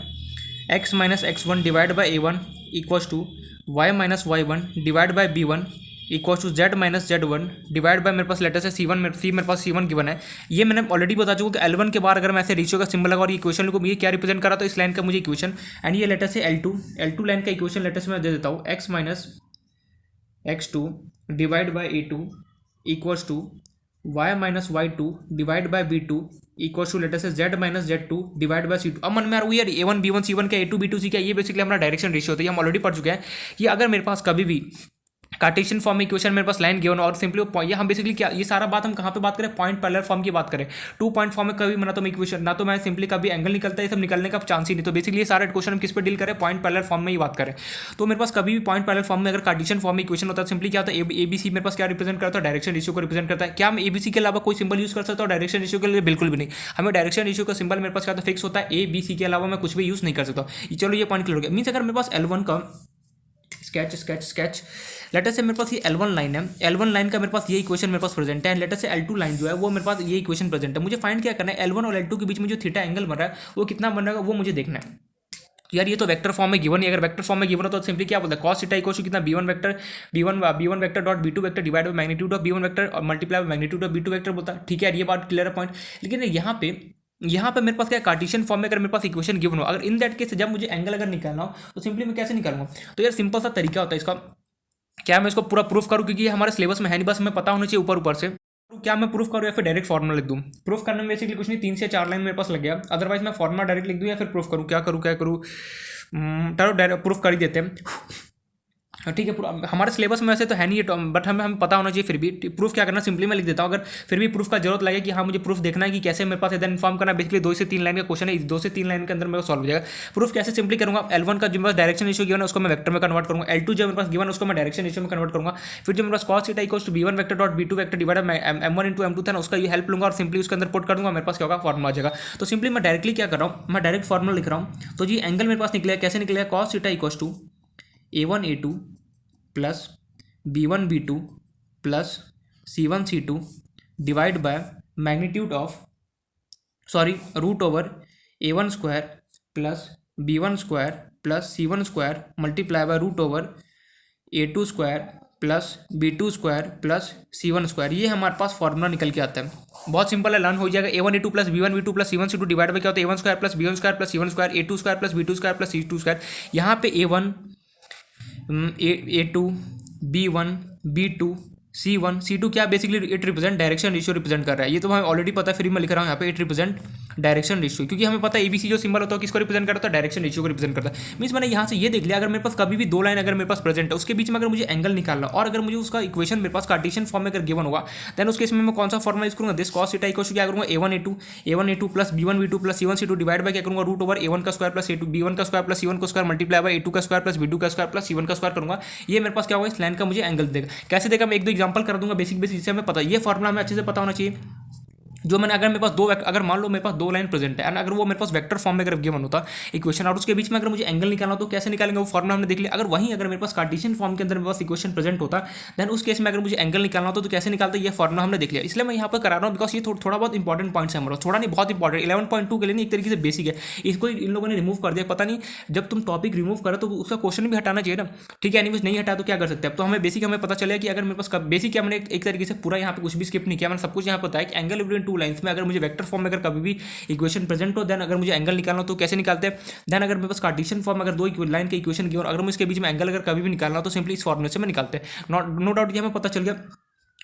x minus x1 divide by a1 equals to y minus y1 divide by b1 equals to z minus z1 divide by मेरे पास लेटर से c1 मेरे पास c1 गिवन है। ये मैंने ऑलरेडी बता चुका कि L1 के बाहर अगर मैं ऐसे रेशियो का सिंबल लगा और ये इक्वेशन को ये क्या रिप्रेजेंट करा तो इस लाइन का मुझे इक्वेशन, एंड ये लेटर से L2 लाइन का इक्वेशन लेटर से मैं दे देता हूँ x minus x2 divide by a2 equals to y माइनस y2 डिवाइड बाई b2 इक्वल्स टू लेटर से z minus z2 divide by c2। अब मन में आ रहा है यार a1 b1 c1 क्या a2 b2 c क्या, ये बेसिकली हमारा डायरेक्शन रेशियो होता है, ये हम ऑलरेडी पढ़ चुके हैं कि अगर मेरे पास कभी भी कार्टेशियन फॉर्म में इक्वेशन मेरे पास लाइन गिवन और सिंपली ये हम बेसिकली क्या, ये सारा बात हम कहाँ पे बात करें, पॉइंट पैरेलल फॉर्म की बात करें। टू पॉइंट फॉर्म में कभी तो मैं इक्वेशन ना तो मैं सिंपली कभी एंगल निकलता है, ये सब निकलने का चांस ही नहीं। तो बेसिकली ये सारा क्वेश्चन हम किस पे डील करें, पॉइंट पैरेलल फॉर्म में ही बात करें। तो मेरे पास कभी भी पॉइंट पैरेलल फॉर्म में अगर कार्टेशियन फॉर्म में इक्वेशन होता है सिंपली क्या होता है ABC मेरे पास क्या रिप्रेजेंट करता है, डायरेक्शन रेशियो को रिप्रेजेंट करता है। क्या हम ABC के अलावा कोई सिंबल यूज़ कर सकता हूँ डायरेक्शन रेशियो के लिए, बिल्कुल भी नहीं। हमें डायरेक्शन रेशियो का सिंबल मेरे पास क्या होता है फिक्स होता है, ABC के अलावा मैं कुछ भी यूज़ नहीं कर सकता। चलो ये पॉइंट क्लियर हो गया। मीन्स अगर मेरे पास L1 का स्केच लेटर से मेरे पास ये L1 लाइन है, L1 लाइन का मेरे पास ये इक्वेशन मेरे पास प्रेजेंट है, लेटर से L2 लाइन जो है वो मेरे पास ये इक्वेशन प्रेजेंट है। मुझे फाइंड क्या करना है, L1 और L2 के बीच में जो थीटा एंगल बन रहा है वो कितना बन रहा है वो मुझे देखना है। यार ये तो वेक्टर फॉर्म में गिवन है, अगर वेक्टर फॉर्म में गिवन हो तो सिंपली क्या बोलता है cos थीटा इक्वल टू कितना b1 vector dot b2 vector divide by magnitude of b1 vector और multiply by magnitude of b2 vector बोलता है। ठीक है यार ये बात क्लियर है पॉइंट। लेकिन यहाँ पे मेरे पास क्या कार्टेशियन फॉर्म में अगर मेरे पास इक्वेशन गिवन हो, अगर इन दैट केस जब मुझे एंगल अगर निकालना हो तो सिंपली मैं कैसे निकालूंगा, तो यार सिंपल सा तरीका होता है इसका। क्या मैं इसको पूरा प्रूफ करूँ, क्योंकि हमारे सिलेबस में है नहीं, बस हमें पता होना चाहिए ऊपर से। क्या मैं प्रूफ करूँ या फिर डायरेक्ट फॉर्मुला लिख दूँ। प्रूफ करने में बेसिकली कुछ नहीं, 3 से 4 लाइन मेरे पास लग गया, अदरवाइज मैं फॉर्मुला डायरेक्ट लिख दूँ या फिर प्रूफ करूँ, क्या करूँ चलो डायरेक्ट प्रूफ कर ही देते हैं। ठीक है, हमारे सिलेबस में वैसे तो है नहीं है बट हमें पता होना चाहिए। फिर भी प्रूफ क्या करना, सिंपली मैं लिख देता हूँ। अगर फिर भी प्रूफ का जरूरत लगे कि हाँ मुझे प्रूफ देखना है कि कैसे मेरे पास इधर इन्फॉर्म करना, बेसिकली 2 से 3 लाइन का क्वेश्चन है, 2 से 3 लाइन के अंदर मेरे को सॉल्व हो जाएगा। प्रूफ कैसे सिंपली करूँगा, L1 का जो मेरे पास डायरेक्शन रेशियो गिवन है उसको मैं वेक्टर में कन्वर्ट करूँगा, L2 जो मेरे पास गिवन है उसको मैं डायरेक्शन रेशियो में कन्वर्ट करूँगा। फिर जो मेरे पास cos theta equals to b1 vector dot b2 vector divide m1 into m2 था ना, उसका ये हेल्प लूंगा और सिंपली उसके अंदर पुट कर दूंगा, मेरे पास क्या होगा फॉर्मुला आ जाएगा। तो सिंपली मैं डायरेक्टली क्या कर रहा हूँ, मैं डायरेक्ट फॉर्मुला लिख रहा हूँ। तो जी एंगल मेरे पास निकलेगा, कैसे निकलेगा, cos theta equals to a1 a2 plus b1 b2 plus c1 c2 divide by magnitude of root over a1 square plus b1 square plus c1 square multiply by root over a2 square plus b2 square plus c1 square. ये हमारे पास फॉर्मूला निकल के आता है, बहुत सिंपल है, लर्न हो जाएगा। a1 a2 plus b1 b2 plus c1 c2 divide by क्या होता है a1 square plus b1 square plus c1 square a2 square plus b2 square plus c2 square. यहाँ पे a1 a2 b1 b2 C1 C2 क्या basically it represent direction ratio represent कर रहा है। ये तो हमें ऑलरेडी पता है, फिर मैं लिख रहा हूँ यहाँ पे इट रिप्रेजेंट डायरेक्शन रेशियो, क्योंकि हमें पता है ABC जो सिंबल होता है किसको रिप्रेजेंट करता है, डायरेक्शन रेशियो को रिप्रेजेंट करता है। मीन्स मैंने यहाँ से ये देख लिया, अगर मेरे पास कभी भी दो लाइन अगर मेरे पास प्रेजेंट है, उसके बीच में अगर मुझे एंगल निकालना और अगर मुझे उसका इक्वेशन मेरे पास कार्टेशियन फॉर्म में अगर गिवन होगा, देन उस केस में मैं कौन सा फॉर्मुला यूज करूँगा, this cos theta equal to क्या करूँगा, A1 A2 plus B1 B2 plus C1 C2 divide by क्या करूँगा, रूट ओवर A1 का स्क्वायर प्लस A2 B1 का स्क्वायर प्लस C1 का स्क्वायर मल्टीप्लाई बाय A2 का स्क्वायर प्लस B2 का स्क्वायर प्लस C1 का स्क्वायर करूँगा। ये मेरे पास क्या होगा, इस लाइन का मुझे एंगल देगा। कैसे देगा, मैं एक दो एग्जांपल कर दूंगा बेसिक जिससे हमें पता है। ये फॉर्मुला हमें अच्छे से पता होना चाहिए। जो मैंने अगर मेरे पास अगर मान लो मेरे पास दो लाइन प्रेजेंट है एंड अगर वो मेरे पास वेक्टर फॉर्म में अगर गिवन होता इक्वेशन और उसके बीच में अगर मुझे एंगल निकालना हो तो कैसे निकालेंगे, वो फॉर्मुला हमने देख लिया। अगर वहीं अगर मेरे पास कार्टेशियन फॉर्म के अंदर मेरे पास इक्वेशन प्रेजेंट होता देन उस केस में अगर मुझे एंगल निकालना होता तो कैसे निकालते, ये फॉर्मुला हमने देख लिया। इसलिए मैं यहाँ पर करा रहा हूँ बिकॉज ये थोड़ा बहुत इंपॉर्टेंट पॉइंट्स है हमारा, थोड़ा नहीं बहुत इंपॉर्टेंट 11.2 के लिए नहीं, एक तरीके से बेसिक है। इसको इन लोगों ने रिमूव कर दिया, पता नहीं जब तुम टॉपिक रिमूव करो तो उसका क्वेश्चन भी हटाना चाहिए ना। ठीक है, एनीवेज नहीं हटा तो क्या कर सकते हैं। तो हमें बेसिक हमें पता चलेगा कि अगर मेरे पास बेसिक क्या, मैंने एक तरीके से पूरा यहाँ पे कुछ भी स्किप नहीं किया, मैंने सब कुछ यहाँ पता है कि एंगल बिटवीन टू लाइन्स में अगर मुझे वेक्टर फॉर्म में अगर कभी भी इक्वेशन प्रेजेंट हो देन अगर मुझे एंगल निकालना हो तो कैसे निकालते हैं। देन अगर मेरे पास कार्टेशियन फॉर्म अगर दो लाइन के इक्वेशन की और अगर मुझे इसके बीच में एंगल अगर कभी भी निकालना हो तो सिंपली इस फॉर्मूले से मैं निकालते हैं। नो डाउट ये हमें पता चल गया।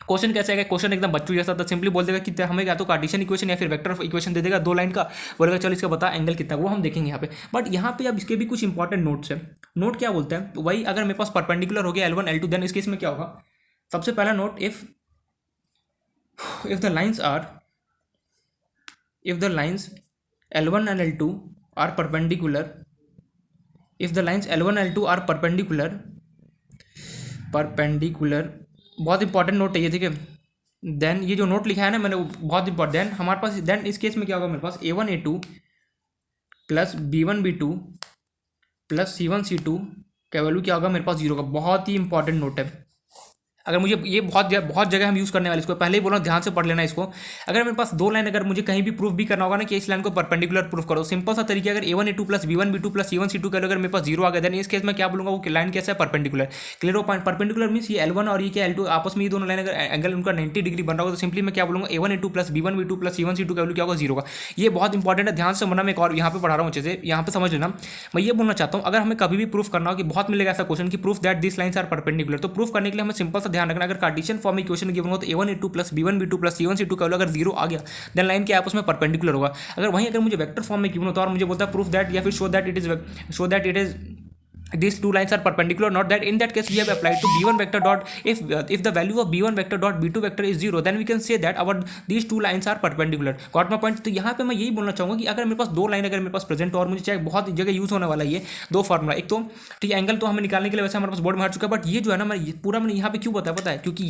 क्वेश्चन कैसे आएगा, क्वेश्चन एकदम बच्चों जैसा था, सिंपली बोल देगा कि हमें या तो कार्टेशियन इक्वेशन या फिर वेक्टर इक्वेशन दे देगा दो लाइन का, बोलेगा चलो इसका बता एंगल कितना, वो हम देखेंगे यहाँ पे। बट यहाँ पे अब इसके भी कुछ इंपॉर्टेंट नोट्स है। नोट क्या बोलते हैं, तो वही अगर मेरे पास परपेंडिकुलर हो गया L1 L2 देन इस केस में क्या होगा। सबसे पहला note, if the lines L1 and L2 are perpendicular, if the lines L1 L2 are perpendicular, बहुत इंपॉर्टेंट नोट है ये, ठीक है। देन ये जो नोट लिखा है ना मैंने वो बहुत इंपॉर्टेंट, देन हमारे पास देन इस केस में क्या होगा, मेरे पास A1 A2 plus B1 B2 plus C1 C2 का वैल्यू क्या होगा मेरे पास 0 का। बहुत ही इंपॉर्टेंट नोट है। अगर मुझे ये बहुत जगह हम यूज़ करने वाले, इसको पहले ही बोला ध्यान से पढ़ लेना इसको। अगर मेरे पास दो लाइन अगर मुझे कहीं भी प्रूफ भी करना होगा ना कि इस लाइन को परपेंडिकुलर प्रूफ करो, सिंपल सा तरीका, अगर A1 A2 plus B1 B2 plus C1 C2 करो, अगर मेरे पास 0 आ गया देन इस केस में क्या बोलूंगा, वो लाइन कैसा है, परपेंडिकुलर। क्लियर हो, परपेंडिकुलर मीन्स ये L1 और ये क्या L2 आपस में ये दोनों लाइन अगर एंगल उनका 90 डिग्री बन रहा होगा तो सिंपली मैं क्या बोलूंगा A1 A2 plus B1 B2 plus C1 C2 का वैल्यू क्या होगा 0 का। ये बहुत इंपॉर्टेंट है, ध्यान से समझना। मैं एक और यहाँ पे पढ़ा रहा हूँ अच्छे से, यहाँ पे समझ लेना। मैं ये बोलना चाहता हूँ अगर हमें कभी भी प्रूफ करना हो कि बहुत मिलेगा ऐसा क्वेश्चन कि proof that this lines are perpendicular, तो प्रूफ करने के लिए हमें सिंपल सा ध्यान रखना, अगर कार्टेशियन फॉर्म में इक्वेशन गिवन हो तो A1 A2 plus B1 B2 plus C1 C2 का वैल्यू अगर 0 आ गया देन लाइन के आपस में परपेंडिकुलर होगा। अगर वहीं अगर मुझे वेक्टर फॉर्म में गिवन होता है और मुझे बोलता है प्रूफ दैट या फिर show that it is these two lines are perpendicular, not that, in that case we have applied to B1 vector dot if the value of B1 vector dot B2 vector is 0 then we can say that our these two lines are perpendicular. got my point। तो यहाँ पे मैं यही बोलना चाहूँगा कि अगर मेरे पास दो लाइन अगर मेरे पास प्रेजेंट हो और मुझे चाहे बहुत जगह यूज होने वाला ये दो फॉर्मुला, एक तो ठीक है एंगल तो हमें निकालने के लिए वैसे हमारे पास बोर्ड में हट चुका है, बट ये जो है ना मैं पूरा मैंने यहाँ पे क्यों पता है क्योंकि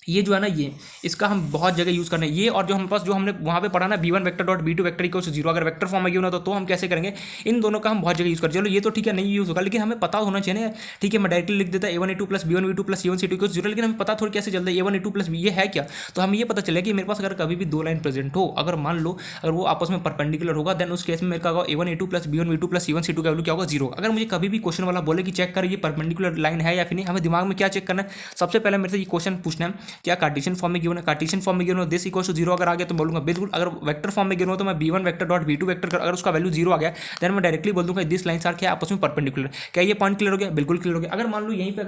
ये जो है ना ये इसका हम बहुत जगह यूज़ करना है। ये और जो हमारे पास जो हमने वहाँ पे पढ़ा ना B1 vector dot B2 vector equal to 0, अगर वेक्टर फॉर्म में गिवन हो तो हम कैसे करेंगे, इन दोनों का हम बहुत जगह यूज़ करें। चलो ये तो ठीक है नहीं यूज़ होगा, लेकिन हमें पता होना चाहिए ना। ठीक है मैं डायरेक्टली लिख देता A1 A2 plus B1 B2 plus C1 C2 equal 0, लेकिन हमें पता थोड़ी कैसे चलता है A1 A2 प्लस ये है क्या। तो हमें ये पता चले कि मेरे पास अगर कभी भी दो लाइन प्रेजेंट हो, अगर मान लो अगर वो आपस में परपेंडिकुलर होगा देन उस केस में मेरे का होगा A1 A2 plus B1 B2 plus C1 C2 का वैल्यू क्या होगा 0। अगर मुझे कभी भी क्वेश्चन वाला बोले कि चेक कर ये परपेंडिकुलर लाइन है या फिर नहीं, हमें दिमाग में क्या चेक करना है, सबसे पहले मेरे से ये क्वेश्चन पूछना है क्या कार्टेशियन फॉर्म में गिवन है, कार्टेशियन फॉर्म में गिवन हो दिस इक्वल टू 0 अगर आ गया तो बोलूंगा बिल्कुल। अगर वेक्टर फॉर्म में गिवन हो तो मैं B1 vector dot B2 vector अगर उसका वैल्यू 0 आ गया देन मैं डायरेक्टली बोल दूंगा दिस लाइन्स आर क्या आपस में परपेंडिकुलर। क्या ये पॉइंट क्लियर हो गया, बिल्कुल क्लियर हो गया। अगर मान लो यहीं पे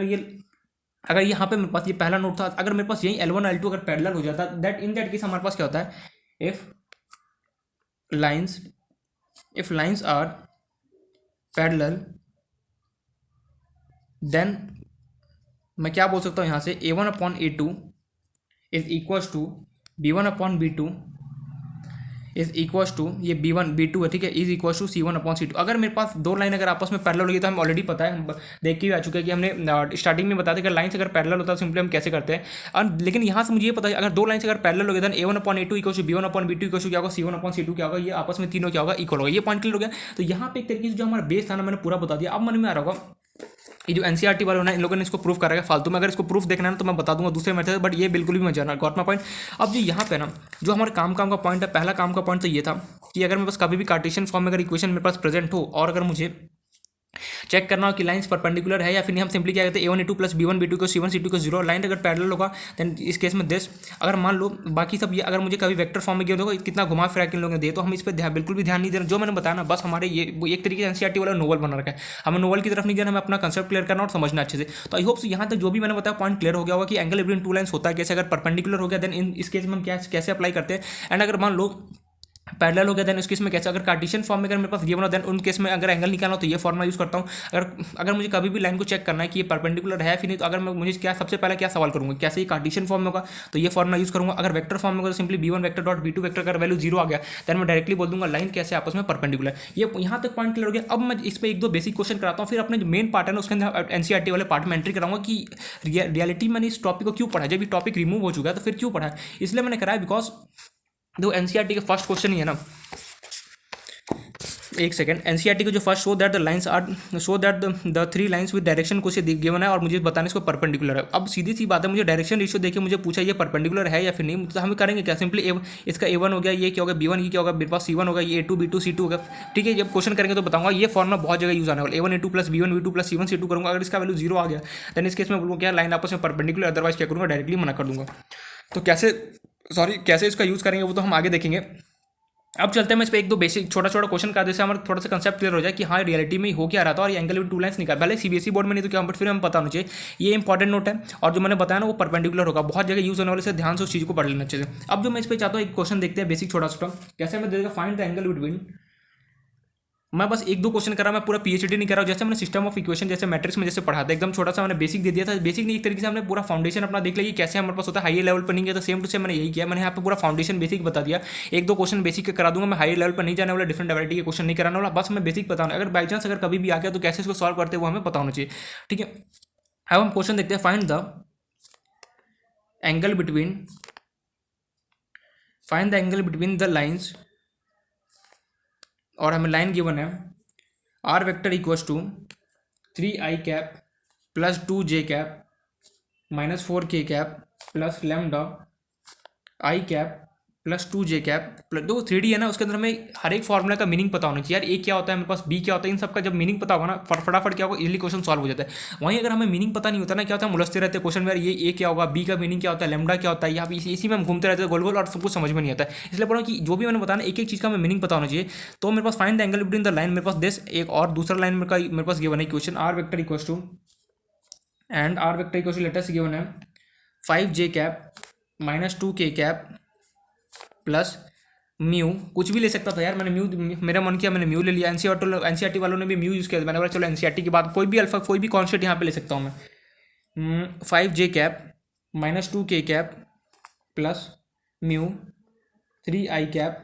अगर यहाँ पे मेरे पास ये पहला नोट था, अगर मेरे पास यही L1 L2 अगर पैरेलल हो जाता दैट इन दैट केस हमारे पास क्या होता है, if lines are parallel then मैं क्या बोल सकता हूँ यहाँ से A1 upon A2 is equals to B1 upon B2 is equals to ये B1 B2 है, ठीक है, is equals to C1 upon C2। अगर मेरे पास दो लाइन अगर आपस में पैरेलल होगी तो हमें ऑलरेडी पता है, हम देख के भी आ चुके हैं कि हमने स्टार्टिंग में बताया था कि लाइन्स अगर पैरेलल होता है सिंपली हम कैसे करते हैं। और लेकिन यहाँ से मुझे ये पता है अगर दो लाइन्स अगर पैरेलल हो गए then A1 upon A2 equals to B1 upon B2 equals to क्या होगा C1 अपॉन C2 क्या होगा, ये आपस में तीनों क्या होगा इक्वल होगा। ये पॉइंट क्लियर हो गया। तो यहाँ पे एक तरीके से जो हमारा बेस था ना मैंने पूरा बता दिया। अब मन में आ रहा होगा ये जो NCERT वाले ना इन लोगों ने इसको प्रूफ करा है फालतू में, अगर इसको प्रूफ देखना है ना तो मैं बता दूंगा दूसरे मेथड, बट ये बिल्कुल भी मत जाना। Got my point. अब जो यहाँ पे ना जो हमारे काम का पॉइंट है, पहला काम का पॉइंट तो ये था कि अगर मेरे पास कभी भी कार्टेशियन फॉर्म में अगर इक्वेशन मेरे पास प्रेजेंट हो और अगर मुझे चेक करना हो कि लाइंस परपेंडिकुलर है या फिर नहीं, हम सिंपली क्या कहते हैं A1 A2 plus B1 B2 को C1 C2 को 0, लाइन अगर पैरेलल होगा देन इस केस में दिस, अगर मान लो बाकी सब ये अगर मुझे कभी वेक्टर फॉर्म में गिवन होगा कितना घुमा फिरा के इन लोगों ने दिए तो हम इस पर बिल्कुल भी ध्यान नहीं देना, जो मैंने बताया ना बस हमारे ये एक तरीके से एनसीईआरटी वाला नोवल बना रखा है, हमें नोवल की तरफ नहीं जाना, हमें अपना कंसेप्ट क्लियर करना और समझना अच्छे से। तो आई होप यहाँ तक जो भी मैंने बताया पॉइंट क्लियर हो गया होगा कि एंगल बिटवीन टू लाइन्स होता है कैसे, अगर परपेंडिकुलर हो गया देन इन इस केस में हम कैसे अप्लाई करते हैं, एंड अगर मान लो पैरेलल हो गया देन उस केस में कैसे, अगर कार्टेशियन फॉर्म में अगर मेरे पास गिवन हो देन उन केस में अगर एंगल निकालना हो तो ये फॉर्मुला यूज करता हूँ। अगर मुझे कभी भी लाइन को चेक करना है कि ये परपेंडिकुलर है फिर नहीं, तो अगर मैं मुझे क्या सबसे पहले क्या सवाल करूँगा, कैसे ये कार्टेशियन फॉर्म में होगा तो ये फॉर्मुला यूज करूँगा, अगर वेक्टर फॉर्म में होगा तो simply B1 vector dot B2 vector अगर वैल्यू 0 आ गया देन मैं डायरेक्टली बोल दूंगा लाइन कैसे आपस में परपेंडिकुलर। ये यहाँ तक पॉइंट क्लियर हो गया। अब मैं इस पर एक दो बेसिक क्वेश्चन कराता हूँ, फिर अपने जो मेन पार्ट है ना उसके अंदर एनसीईआरटी वाले पार्ट में एंट्री कराऊंगा कि रियलिटी मैंने इस टॉपिक को क्यों पढ़ा, जब ये टॉपिक रिमूव हो चुका है तो फिर क्यों पढ़ा है, इसलिए मैंने कराया बिकॉज जो एनसीईआरटी के फर्स्ट क्वेश्चन ही है ना, एक सेकंड, एनसीईआरटी को जो first show that the lines are show that the three lines with direction को से गिवन है और मुझे बताने इसको परपेंडिकुलर है। अब सीधी सी बात है, मुझे डायरेक्शन रेशियो देके मुझे पूछा ये परपेंडिकुलर है या फिर नहीं, तो हम करेंगे क्या, सिंपली इसका A1 हो गया, ये क्या होगा B1, ये क्या होगा मेरे पास C1 होगा, ये A2 B2 C2 होगा। ठीक है, जब क्वेश्चन करेंगे तो बताऊंगा, ये फॉर्मुला बहुत जगह यूज आने वाला, A1 A2 plus B1 B2 plus C1 C2 करूंगा, अगर इसका वैल्यू 0 आ गया देन इस केस में बोलूँगा क्या लाइन आपस में परपेंडिकुलर, अदरवाइज क्या करूँगा डायरेक्टली मना कर दूंगा। तो कैसे इसका यूज़ करेंगे वो तो हम आगे देखेंगे। अब चलते हैं मैं इस पर एक दो बेसिक छोटा छोटा क्वेश्चन का, जैसे हमारा थोड़ा सा कंसेप्ट क्लियर हो जाए कि हाँ रियलिटी में हो क्या रहा था और ये एंगल विद टू लाइन्स निकाल, भले सीबीएसई बोर्ड में नहीं तो क्या, बट फिर हमें पता होना चाहिए। ये इंपॉर्टेंट नोट है और जो मैंने बताया ना वो परपेंडिकुलर होगा, बहुत जगह यूज होने वाले से ध्यान से उस चीज़ को पढ़ लेना अच्छे से। अब जो मैं इस पर चाहता हूँ एक क्वेश्चन देखते हैं बेसिक छोटा छोटा, कैसे मैं देगा फाइंड द एंगल बिटवीन, मैं बस एक दो क्वेश्चन कर रहा हूँ, मैं पूरा पीएचडी नहीं कर रहा हूँ, जैसे मैंने सिस्टम ऑफ इक्वेशन जैसे मैट्रिक्स में जैसे पढ़ा था एकदम छोटा सा मैंने बेसिक दे दिया था, बेसिक नहीं एक तरीके से हमने पूरा फाउंडेशन अपना देख लिया कि कैसे हमारे पास होता है, हाई लेवल पर नहीं गया तो सेम टू सेम मैंने यही किया, मैंने यहाँ पे पूरा फाउंडेशन बेसिक बता दिया। एक दो क्वेश्चन बेसिक करा दूंगा, मैं हाई लेवल पर नहीं जाने वाला, डिफरेंट वैरायटी के क्वेश्चन नहीं कराने वाला, बस हमें बेसिक पता होना, अगर बाई चांस अगर कभी भी आ गया तो कैसे इसको सॉल्व करते हैं वो हमें पता होना चाहिए। ठीक है, अब हम क्वेश्चन देखते हैं, find the angle between the lines, और हमें लाइन गिवन है r vector equals to 3i cap plus 2j cap minus 4k cap plus lambda i cap plus 2j cap plus, दो 3D है ना उसके अंदर हमें हर एक फॉर्मूला का मीनिंग पता होना चाहिए यार, ए क्या होता है मेरे पास, बी क्या होता है, इन सब का जब मीनिंग पता होगा ना फटाफट क्या होगा इजीली क्वेश्चन सॉल्व हो जाता है। वहीं अगर हमें मीनिंग पता नहीं होता ना, क्या होता है मुलस्ते रहते हैं क्वेश्चन में, ये ए क्या होगा, बी का मीनिंग क्या होता है, लैम्डा क्या होता है, यहाँ पे इसी में हम घूमते रहते हैं गोल गोल और सब कुछ समझ में नहीं आता है। इसलिए बोला कि जो भी मैंने बताया एक एक चीज़ का हमें मीनिंग पता होना चाहिए। तो मेरे पास find the angle between the line, मेरे पास दिस एक और दूसरा लाइन मेरे पास गिवन है question R vector equals to, and are vector equals to latest given है 5j cap minus 2k cap plus mu, कुछ भी ले सकता था यार, मैंने म्यू, मेरा मन किया मैंने म्यू ले लिया, एनसीईआरटी वालों ने भी म्यू यूज़ किया, मैंने बोला चलो एनसीईआरटी के बाद कोई भी अल्फा कोई भी कॉन्स्टेंट यहाँ पे ले सकता हूँ मैं। 5j cap minus 2k cap plus mu 3i cap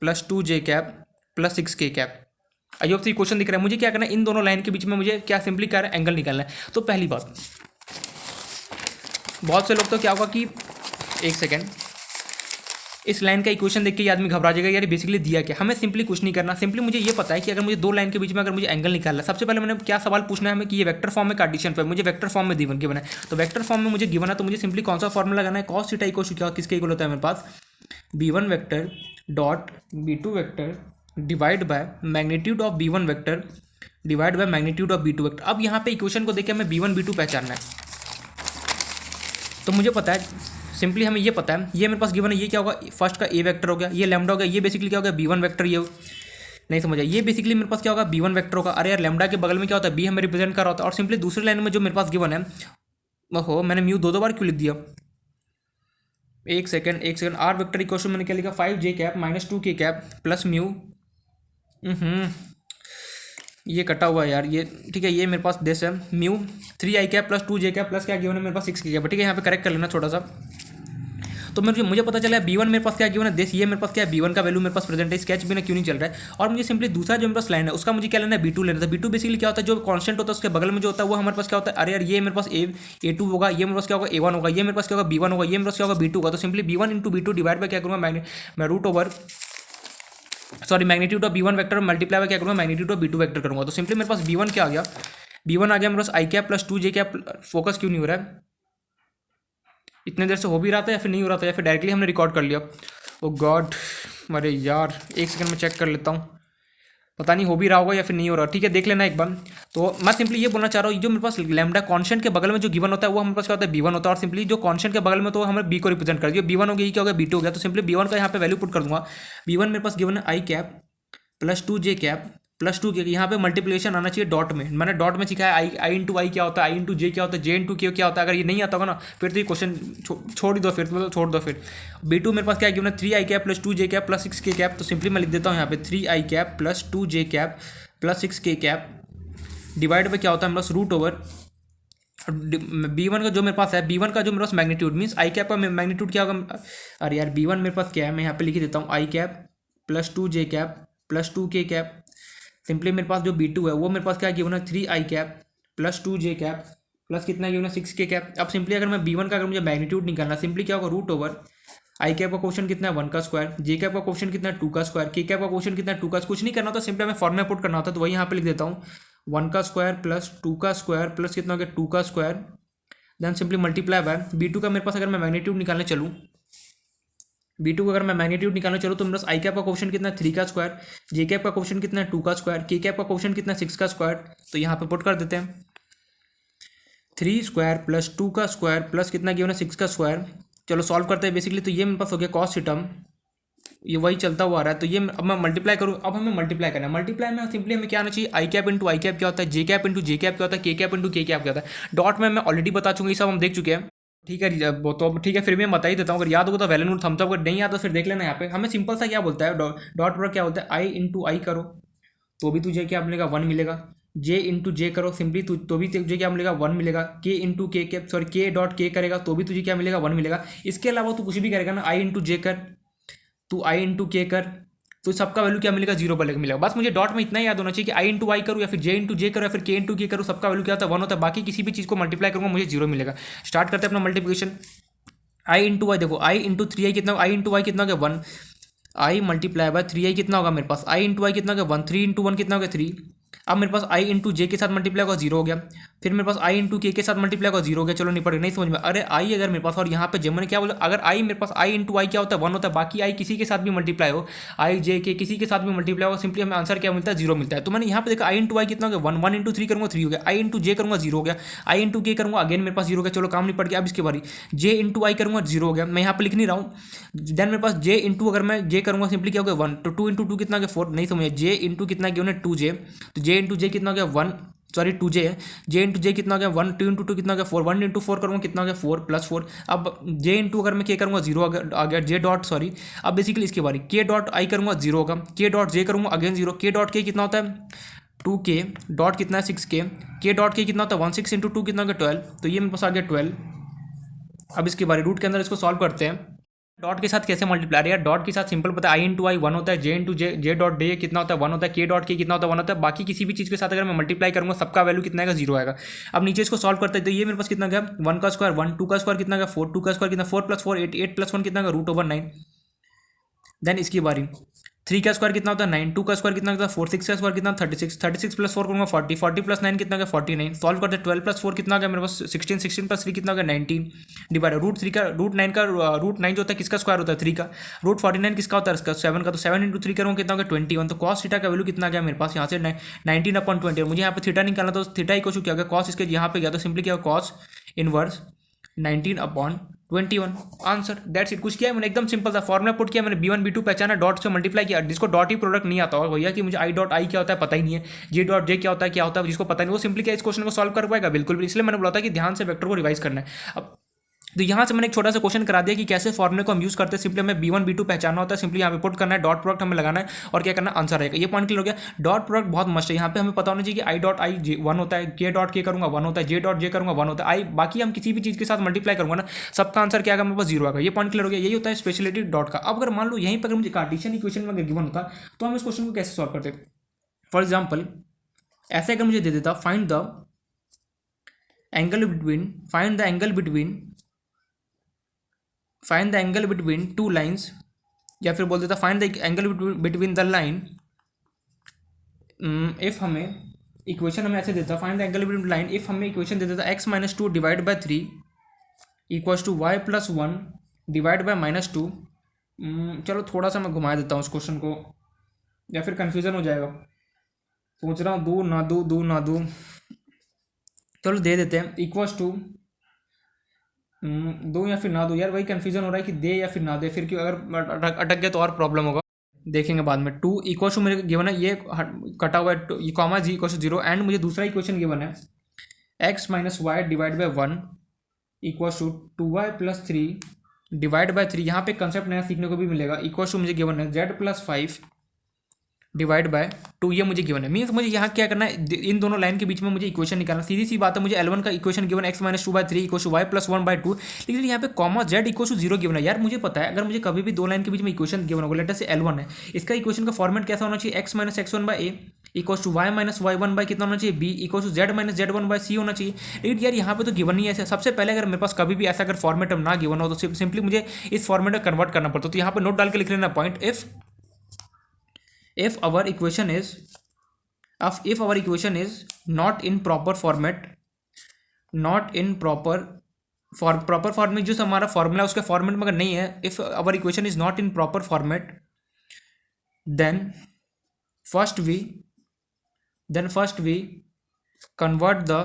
plus 2j cap plus 6k cap. I hope तो ये क्वेश्चन दिख रहा है। मुझे क्या करना है, इन दोनों लाइन के बीच में मुझे क्या सिंपली क्या एंगल निकालना है। तो पहली बात, बहुत से लोग तो क्या होगा कि एक सेकेंड, इस लाइन का इक्वेशन देख के ये आदमी घबरा जाएगा यार बेसिकली दिया क्या, हमें सिंपली कुछ नहीं करना, सिंपली मुझे ये पता है कि अगर मुझे दो लाइन के बीच में अगर मुझे एंगल निकालना है, सबसे पहले मैंने क्या सवाल पूछना है हमें कि ये वेक्टर फॉर्म में कार्टेशियन पे, मुझे वेक्टर फॉर्म में गिवन है, तो वेक्टर फॉर्म में मुझे गिवन है तो मुझे सिंपली कौन सा फॉर्मूला लगाना है, कॉस थीटा इक्वल टू क्या किसके इक्वल होता है मेरे पास, b1 vector dot b2 vector divide by magnitude of b1 vector divide by magnitude of b2 vector. अब यहाँ पे इक्वेशन को देख के हमें b1 b2 पहचानना है, तो मुझे पता है सिंपली हमें ये पता है, ये मेरे पास गिवन है, ये क्या होगा फर्स्ट का ए वेक्टर हो गया, ये लैम्डा हो गया, ये बेसिकली क्या हो गया b1 वेक्टर, ये नहीं समझा, ये बेसिकली मेरे पास क्या होगा b1 वेक्टर होगा। अरे यार लैम्डा के बगल में क्या होता है b हमें रिप्रेजेंट कर रहा होता है, और सिंपली दूसरी लाइन में जो मेरे पास गिवन है, ओहो मैंने म्यू दो बार क्यों लिख दिया, एक सेकंड, आर वेक्टर इक्वेशन मैंने क्या लिखा 5j cap minus 2k cap plus mu, ये कटा हुआ है यार ये, ठीक है, ये मेरे पास दिस है mu 3i cap plus 2j cap plus क्या गिवन है मेरे पास 6k कैप, ठीक है, यहाँ पे करेक्ट कर लेना छोटा सा। तो मुझे पता चला b1 मेरे पास क्या गिवन है दिस, ये मेरे पास क्या है b1 का वैल्यू मेरे पास प्रेजेंट है, स्केच बिना क्यों नहीं चल रहा है, और मुझे सिंपली दूसरा जो मेरे पास लाइन है उसका मुझे क्या लेना है b2 लेना था। b2 बेसिकली क्या होता है, जो कांस्टेंट होता है उसके बगल में जो होता है वो हमारे पास क्या होता है, अरे यार ये मेरे पास a2 होगा, ये मेरे पास क्या होगा a1 होगा, ये मेरे पास क्या होगा b1 होगा, ये मेरे पास क्या होगा b2 होगा, तो simply b1 into b2 divide by क्या करूँगा मैं root over magnitude of b1 vector multiply by क्या करूँगा मैग्नीट्यूड ऑफ b2 वेक्टर करूँगा। तो सिंपली मेरे पास b1 क्या आ गया, b1 आ गया मेरे पास i cap plus 2j cap, focus क्यों नहीं हो रहा है, इतने देर से हो भी रहा था या फिर नहीं हो रहा था या फिर डायरेक्टली हमने रिकॉर्ड कर लिया, ओ गॉड, अरे यार एक सेकंड में चेक कर लेता हूँ, पता नहीं हो भी रहा होगा या फिर नहीं हो रहा, ठीक है देख लेना एक बार। तो मैं सिंपली ये बोलना चाह रहा हूँ, जो मेरे पास लैम्डा कॉन्स्टेंट के बगल में जो गिवन होता है वो हमारे पास क्या होता है B1 होता है, और सिंपली जो कॉन्स्टेंट के बगल में तो हमें बी को रिप्रेजेंट कर दिया, B1 हो गया, ये क्या हो गया B2 हो गया। तो सिंपली B1 का यहाँ पे वैल्यू पुट कर दूंगा। B1 मेरे पास गिवन है आई कैप प्लस 2 जे कैप प्लस 2 के, यहाँ पे मल्टीप्लिकेशन आना चाहिए डॉट में, मैंने डॉट में सीखा है आई इंटू आई क्या होता है, आई इंटू जे क्या होता है, जे इंटू के क्या होता है। अगर ये नहीं आता होगा ना फिर तो ये क्वेश्चन छोड़ ही दो, फिर तो छोड़ दो। फिर B2 मेरे पास क्या है, 3 आई कैप प्लस 2 जे कैप प्लस 6 के कैप। तो सिंपली मैं लिख देता हूँ यहाँ पे 3 आई कैप प्लस 2 जे कैप प्लस 6 के कैप डिवाइड पे क्या होता है मेरे पास रूट ओवर B1 का जो मेरे पास है, B1 का जो मेरे पास मैग्नीट्यूड मीन्स आई कैप का मैग्नीट्यूड क्या होगा। अरे यार B1 मेरे पास क्या है, मैं यहाँ पे लिख देता हूँ आई कैप प्लस 2 जे कैप प्लस 2 के कैप। सिंपली मेरे पास जो B2 है वो मेरे पास क्या गिवन है 3 आई कैप प्लस 2 जे कैप प्लस कितना गिवन है 6 के कैप। अब सिंपली अगर मैं B1 का अगर मुझे मैग्नीट्यूड निकालना, सिंपली क्या होगा रूट ओवर आई कैप का क्वेश्चन कितना है 1 का स्क्वायर, जे कैप का क्वेश्चन कितना है 2 का स्क्वायर, के कैप का क्वेश्चन कितना है 2 का। कुछ नहीं करना होता, सिंपली हमें फॉर्म में पुट करना होता है। तो वही यहाँ पे लिख देता हूँ 1 का स्क्वायर प्लस 2 का स्क्वायर प्लस कितना हो गया 2 का square, then simply multiply by B2 का मेरे पास अगर मैं मैग्नीट्यूड निकालने चलूँ, B2 का अगर मैं मैग्नीट्यूड निकालना चलूँ तो मेरे पास आई कैप का क्वेश्चन कितना है 3 का स्क्वायर, जे कैप का क्वेश्चन कितना है 2 का स्क्वायर, के कैप का क्वेश्चन कितना है 6 का स्क्वायर। तो यहाँ पे पुट कर देते हैं 3 स्क्वायर प्लस 2 का स्क्वायर प्लस कितना गिवन है 6 का स्क्वायर। चलो सॉल्व करते हैं बेसिकली। तो ये मेरे पास हो गया कॉस थीटा, ये वही चलता हुआ आ रहा है। तो ये अब मैं मल्टीप्लाई करूँ, अब हमें मल्टीप्लाई करना है। मल्टीप्लाई में सिंपली हमें क्या आना चाहिए, आई कैप इंटू आई कैप क्या होता है, जे कैप इंटू जे कैप क्या होता है, के कैप इंटू के कैप क्या होता है। डॉट में मैं ऑलरेडी बता चुका, ये सब हम देख चुके हैं, ठीक है। वो तो ठीक है, फिर भी मैं बता ही देता हूँ, अगर याद होगा तो well and good thumbs up, अगर नहीं याद तो फिर देख लेना। यहाँ पे हमें सिंपल सा क्या बोलता है, डॉट प्रोडक्ट क्या होता है, आई इंटू आई करो तो भी तुझे क्या मिलेगा 1 मिलेगा, जे इंटू जे करो सिंपली तो भी तुझे क्या मिलेगा 1 मिलेगा, के इंटू के कैप सॉरी के डॉट के करेगा तो भी तुझे क्या मिलेगा 1 मिलेगा। इसके अलावा तू कुछ भी करेगा ना, आई इंटू जे कर, तू आई इंटू के कर, तो सबका वैल्यू क्या मिलेगा 0 पर मिलेगा। बस मुझे डॉट में इतना याद होना चाहिए कि आई इंटू आई करूँ या फिर जे इंटू जे करूँ या फिर के इंटू के करूँ, सबका वैल्यू क्या होता है 1 होता है। बाकी किसी भी चीज़ को मल्टीप्लाई करूँगा मुझे 0 मिलेगा। स्टार्ट करते हैं अपना मल्टीप्लिकेशन। आई इंटू वाई, देखो आई इंटू 3 आई कितना, आई इंटू वाई कितना हो गया 1, आई मल्टीप्लाई बाय 3 आई कितना होगा मेरे पास, आई इंटू आई कितना हो गया 1, 3 इंटू 1 कितना हो गया 3। अब मेरे पास आई इंटू जे के साथ मल्टीप्लाई होगा 0 हो गया, फिर मेरे पास आई इंटू के साथ मल्टीप्लाई होगा 0 हो गया। चलो निपट गया, नहीं समझ में। अरे आई अगर मेरे पास, और यहाँ पे जमन क्या बोला, अगर आई मेरे पास आई इंटू आई क्या होता है 1 होता है, बाकी आई किसी के साथ भी मल्टीप्लाई हो, आई जे के किसी के साथ भी मल्टीप्लाई हो, सिंपली हमें आंसर क्या मिलता है 0 मिलता है। तो मैंने यहाँ पे देखा आई इंटू आई कितना हो गया 1, 1 इंटू 3 करूँगा 3 हो गया, आई इंटू जे करूँगा 0 हो गया, आई इंटू के करूँगा अगेन मेरे पास 0 हो गया। चलो काम निपट गया। अब इसके बारी जे इंटू आई करूँगा 0 हो गया, मैं यहाँ पे लिख नहीं रहा हूँ। देन मेरे पास जे इंटू अगर मैं जे करूँगा सिंपली क्या हो गया 1, तो 2 इंटू 2 कितना हो गया 4, नहीं समझे, जे इंटू कितना गया 2 जे, तो जे इंटू जे कितना हो गया 1 सॉरी 2 जे है, जे इंटू जे कितना हो गया 1, 2 इंटू 2 कितना हो गया 4, 1 इंटू 4 करूँगा कितना हो गया 4 प्लस 4। अब जे इंटू अगर मैं के करूँगा 0 आ गया, जे डॉट सॉरी, अब बेसिकली इसके बारे के डॉट आई करूँगा 0 होगा, के डॉट जे करूँगा अगेन 0, के डॉट के कितना होता है 2 के, डॉट कितना है 6 के डॉट के कितना होता है 1, 6 इंटू 2 कितना हो गया 12, तो ये मेरे पास आ गया 12। अब इसके बारे रूट के अंदर इसको सॉल्व करते हैं। डॉट के साथ कैसे मल्टीप्लाई यार, डॉट के साथ सिंपल पता है आई इंटू आई 1 होता है, जे इंटू जे, जे डॉट डे कितना होता है 1 होता है, के डॉट के कितना होता है 1 होता है। बाकी किसी भी चीज़ के साथ अगर मैं मल्टीप्लाई करूँगा सबका वैल्यू कितना आएगा 0 आएगा। अब नीचे इसको सॉल्व करते हैं तो ये मेरे पास कितना गया 1 का स्क्वायर 1, 2 का स्क्वायर कितना गया 4, 2 का स्क्वायर कितना 4 प्लस 4 8, 8 प्लस 1 कितना रूट ओवर 9। देन इसकी बारी 3 का स्क्वायर कितना होता है 9, 2 का स्क्वायर कितना होता है 4, 6 का स्क्वायर कितना 36, 36 प्लस 4 करूँगा 40, 40 प्लस 9 कितना गया 49। सॉल्व करते हैं 12 प्लस 4 कितना गया मेरे पास 16, 16 प्लस 3 कितना गया 19 डिवाइड रूट 3 का रूट 9 का रूट 9 जो होता है किसका स्क्वायर होता है 3 का, रूट 49 किसका होता है इसका 7 का, तो 7 इंटू 3 करूँगा कितना गया 21। तो कॉस थीटा का वैल्यू कितना गया मेरे पास यहाँ से 19/20। मुझे यहाँ पे थीटा निकालना तो थीटा इक्वल क्या गया कॉस इसके यहाँ पे गया तो सिंपली क्या cos inverse 19/21 answer that's it. कुछ किया है मैंने एकदम सिंपल सा फॉर्मुला पुट किया मैंने, B1 B2 पहचाना, डॉट से मल्टीप्लाई किया। जिसको डॉट ही प्रोडक्ट नहीं आता होगा भैया कि मुझे आई डॉट आई क्या होता है पता ही नहीं है, जे डॉट जे क्या होता है जिसको पता नहीं वो सिंपली क्या इस क्वेश्चन को सॉल्व कर पाएगा बिल्कुल भी। इसलिए मैंने बोला था कि ध्यान से वेक्टर को रिवाइज करना है। अब तो यहाँ से मैंने एक छोटा सा क्वेश्चन करा दिया कि कैसे फॉर्मुले को हम यूज करते हैं। सिंपली हमें B1 B2 पहचानना होता है, सिंपली यहाँ पे पुट करना है, डॉट प्रोडक्ट हमें लगाना है और क्या करना है आंसर आएगा। ये पॉइंट क्लियर हो गया। डॉट प्रोडक्ट बहुत मस्त है, यहाँ पे हमें पता होना चाहिए कि आई डॉट आई 1 होता है, के डॉट के करूँगा 1 होता है, जे डॉट जे करूँगा 1 होता है, आई बाकी हम किसी भी चीज़ के साथ मल्टीप्लाई करूँगा ना सबका आंसर क्या आएगा मेरे पास 0 आएगा। ये पॉइंट क्लियर हो गया। यही होता है स्पेशलिटी डॉट का। अब अगर मान लो यहीं पर मुझे कार्टेशियन इक्वेशन में अगर गिवन होता तो हम इस क्वेश्चन को कैसे सॉल्व करते। फॉर एग्जाम्पल ऐसे अगर मुझे दे देता find the angle between two lines, या फिर बोल देता find the angle between the line. If हमें इक्वेशन हमें ऐसे देता find the angle between line, if हमें इक्वेशन दे देता x-2 divide by 3 equals to y+1 divide by -2। चलो थोड़ा सा मैं घुमा देता हूँ उस क्वेश्चन को या फिर कन्फ्यूजन हो जाएगा। सोच रहा हूँ दो ना दो, दो ना दो, चलो दे देते हैं। इक्वल्स टू दो या फिर ना दो, यार वही कन्फ्यूजन हो रहा है कि दे या फिर ना दे, फिर क्यों अगर अटक गए तो और प्रॉब्लम होगा, देखेंगे बाद में। टू इक्वल टू मेरे गिवन है ये कटा हुआ है, ये comma z equal to zero, and मुझे दूसरा इक्वेशन गिवन है x minus y divide by one equal to two y plus three divide by three. यहाँ पे कंसेप्ट नया सीखने को भी मिलेगा। इक्वल टू मुझे गिवन है z plus five divide by two, ये मुझे गिवन है। मीन्स मुझे यहाँ क्या करना है, इन दोनों लाइन के बीच में मुझे इक्वेशन निकालना। सीधी सी बात है, मुझे L1 का equation given x minus two by three equal to y plus one by two, लेकिन यहाँ पे comma z equal to zero given है। यार मुझे पता है अगर मुझे कभी भी दो लाइन के बीच में इक्वेशन गिवन होगा, लेटर से L1 है, इसका इक्वेशन का फॉर्मेट कैसा होना चाहिए, X minus X one by A equal to Y minus Y one by कितना होना चाहिए B equal to Z minus Z one by C होना चाहिए। लेकिन यार यहाँ पे तो गिवन नहीं है ऐसा। सबसे पहले अगर मेरे पास कभी भी ऐसा अगर फॉर्मेट ना गिवन हो तो सिंपली मुझे इस फॉर्मेट में कन्वर्ट करना पड़ता। तो यहाँ पे नोट डाल के लिख लेना point, if our equation is not in proper format, not in proper format, जो हमारा फॉर्मूला उसके फॉर्मेट में अगर नहीं है, if our equation is not in proper format, then first we convert the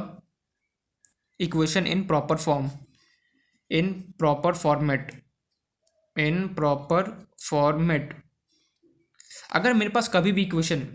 equation in proper form, in proper format। अगर मेरे पास कभी भी इक्वेशन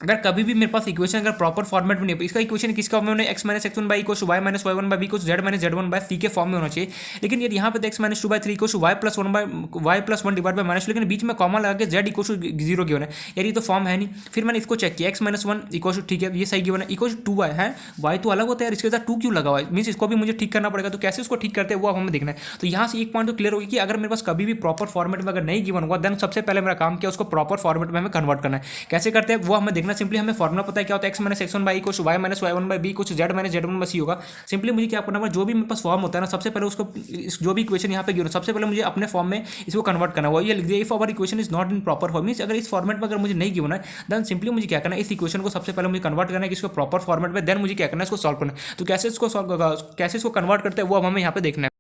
अगर प्रॉपर फॉर्मेट में नहीं है, इसका इक्वेशन किसका फॉर्म में, X minus X one by equal to Y minus Y one by B equal to Z minus Z one by C के फॉर्म में होना चाहिए। लेकिन यार यहाँ पे तो x minus two by three equal to y plus one by y plus one divide by minus, लेकिन बीच में कॉमा लगा के z equal to zero given है। यार ये तो फॉर्म है नहीं। फिर मैंने इसको चेक किया, x minus one equal to, ठीक है ये सही गिवन है, इक्वल टू टू वाई है, वाई तो अलग होता है यार, इसके साथ टू क्यों लगा हुआ है, मीन्स इसको भी मुझे ठीक करना पड़ेगा। तो कैसे उसको ठीक करते हैं वो अब हमें देखना है। तो यहाँ से एक पॉइंट तो क्लियर होगी कि अगर मेरे पास कभी भी प्रॉपर फॉर्मेट में अगर नहीं गिवन होगा, देन सबसे पहले मेरा काम क्या, उसको प्रॉपर फॉर्मेट में हमें कन्वर्ट करना है। कैसे करते हैं वो हमें देखना। सिंपली हमें फॉर्मुला पता है क्या होता है, x minus X one by equal to Y minus Y one by B कुछ Z minus Z one by C होगा। सिंपली मुझे क्या करना है, जो भी मेरे पास फॉर्म होता है ना, सबसे पहले उसको जो भी इक्वेशन यहाँ पे गिवन, सबसे पहले मुझे अपने फॉर्म में इसको कन्वर्ट करना है। वो ये लिख दिया, if our equation is not in proper form, means अगर इस फॉर्मेट में अगर मुझे नहीं गिवन है, देन सिंपली मुझे क्या करना है, इस इक्वेशन को सबसे पहले मुझे कन्वर्ट करना है कि इसको प्रॉपर फॉर्मेट में, देन मुझे क्या करना है, इसको सॉल्व करना है। तो कैसे इसको कन्वर्ट करते हैं वो अब हमें यहाँ पे देखना है।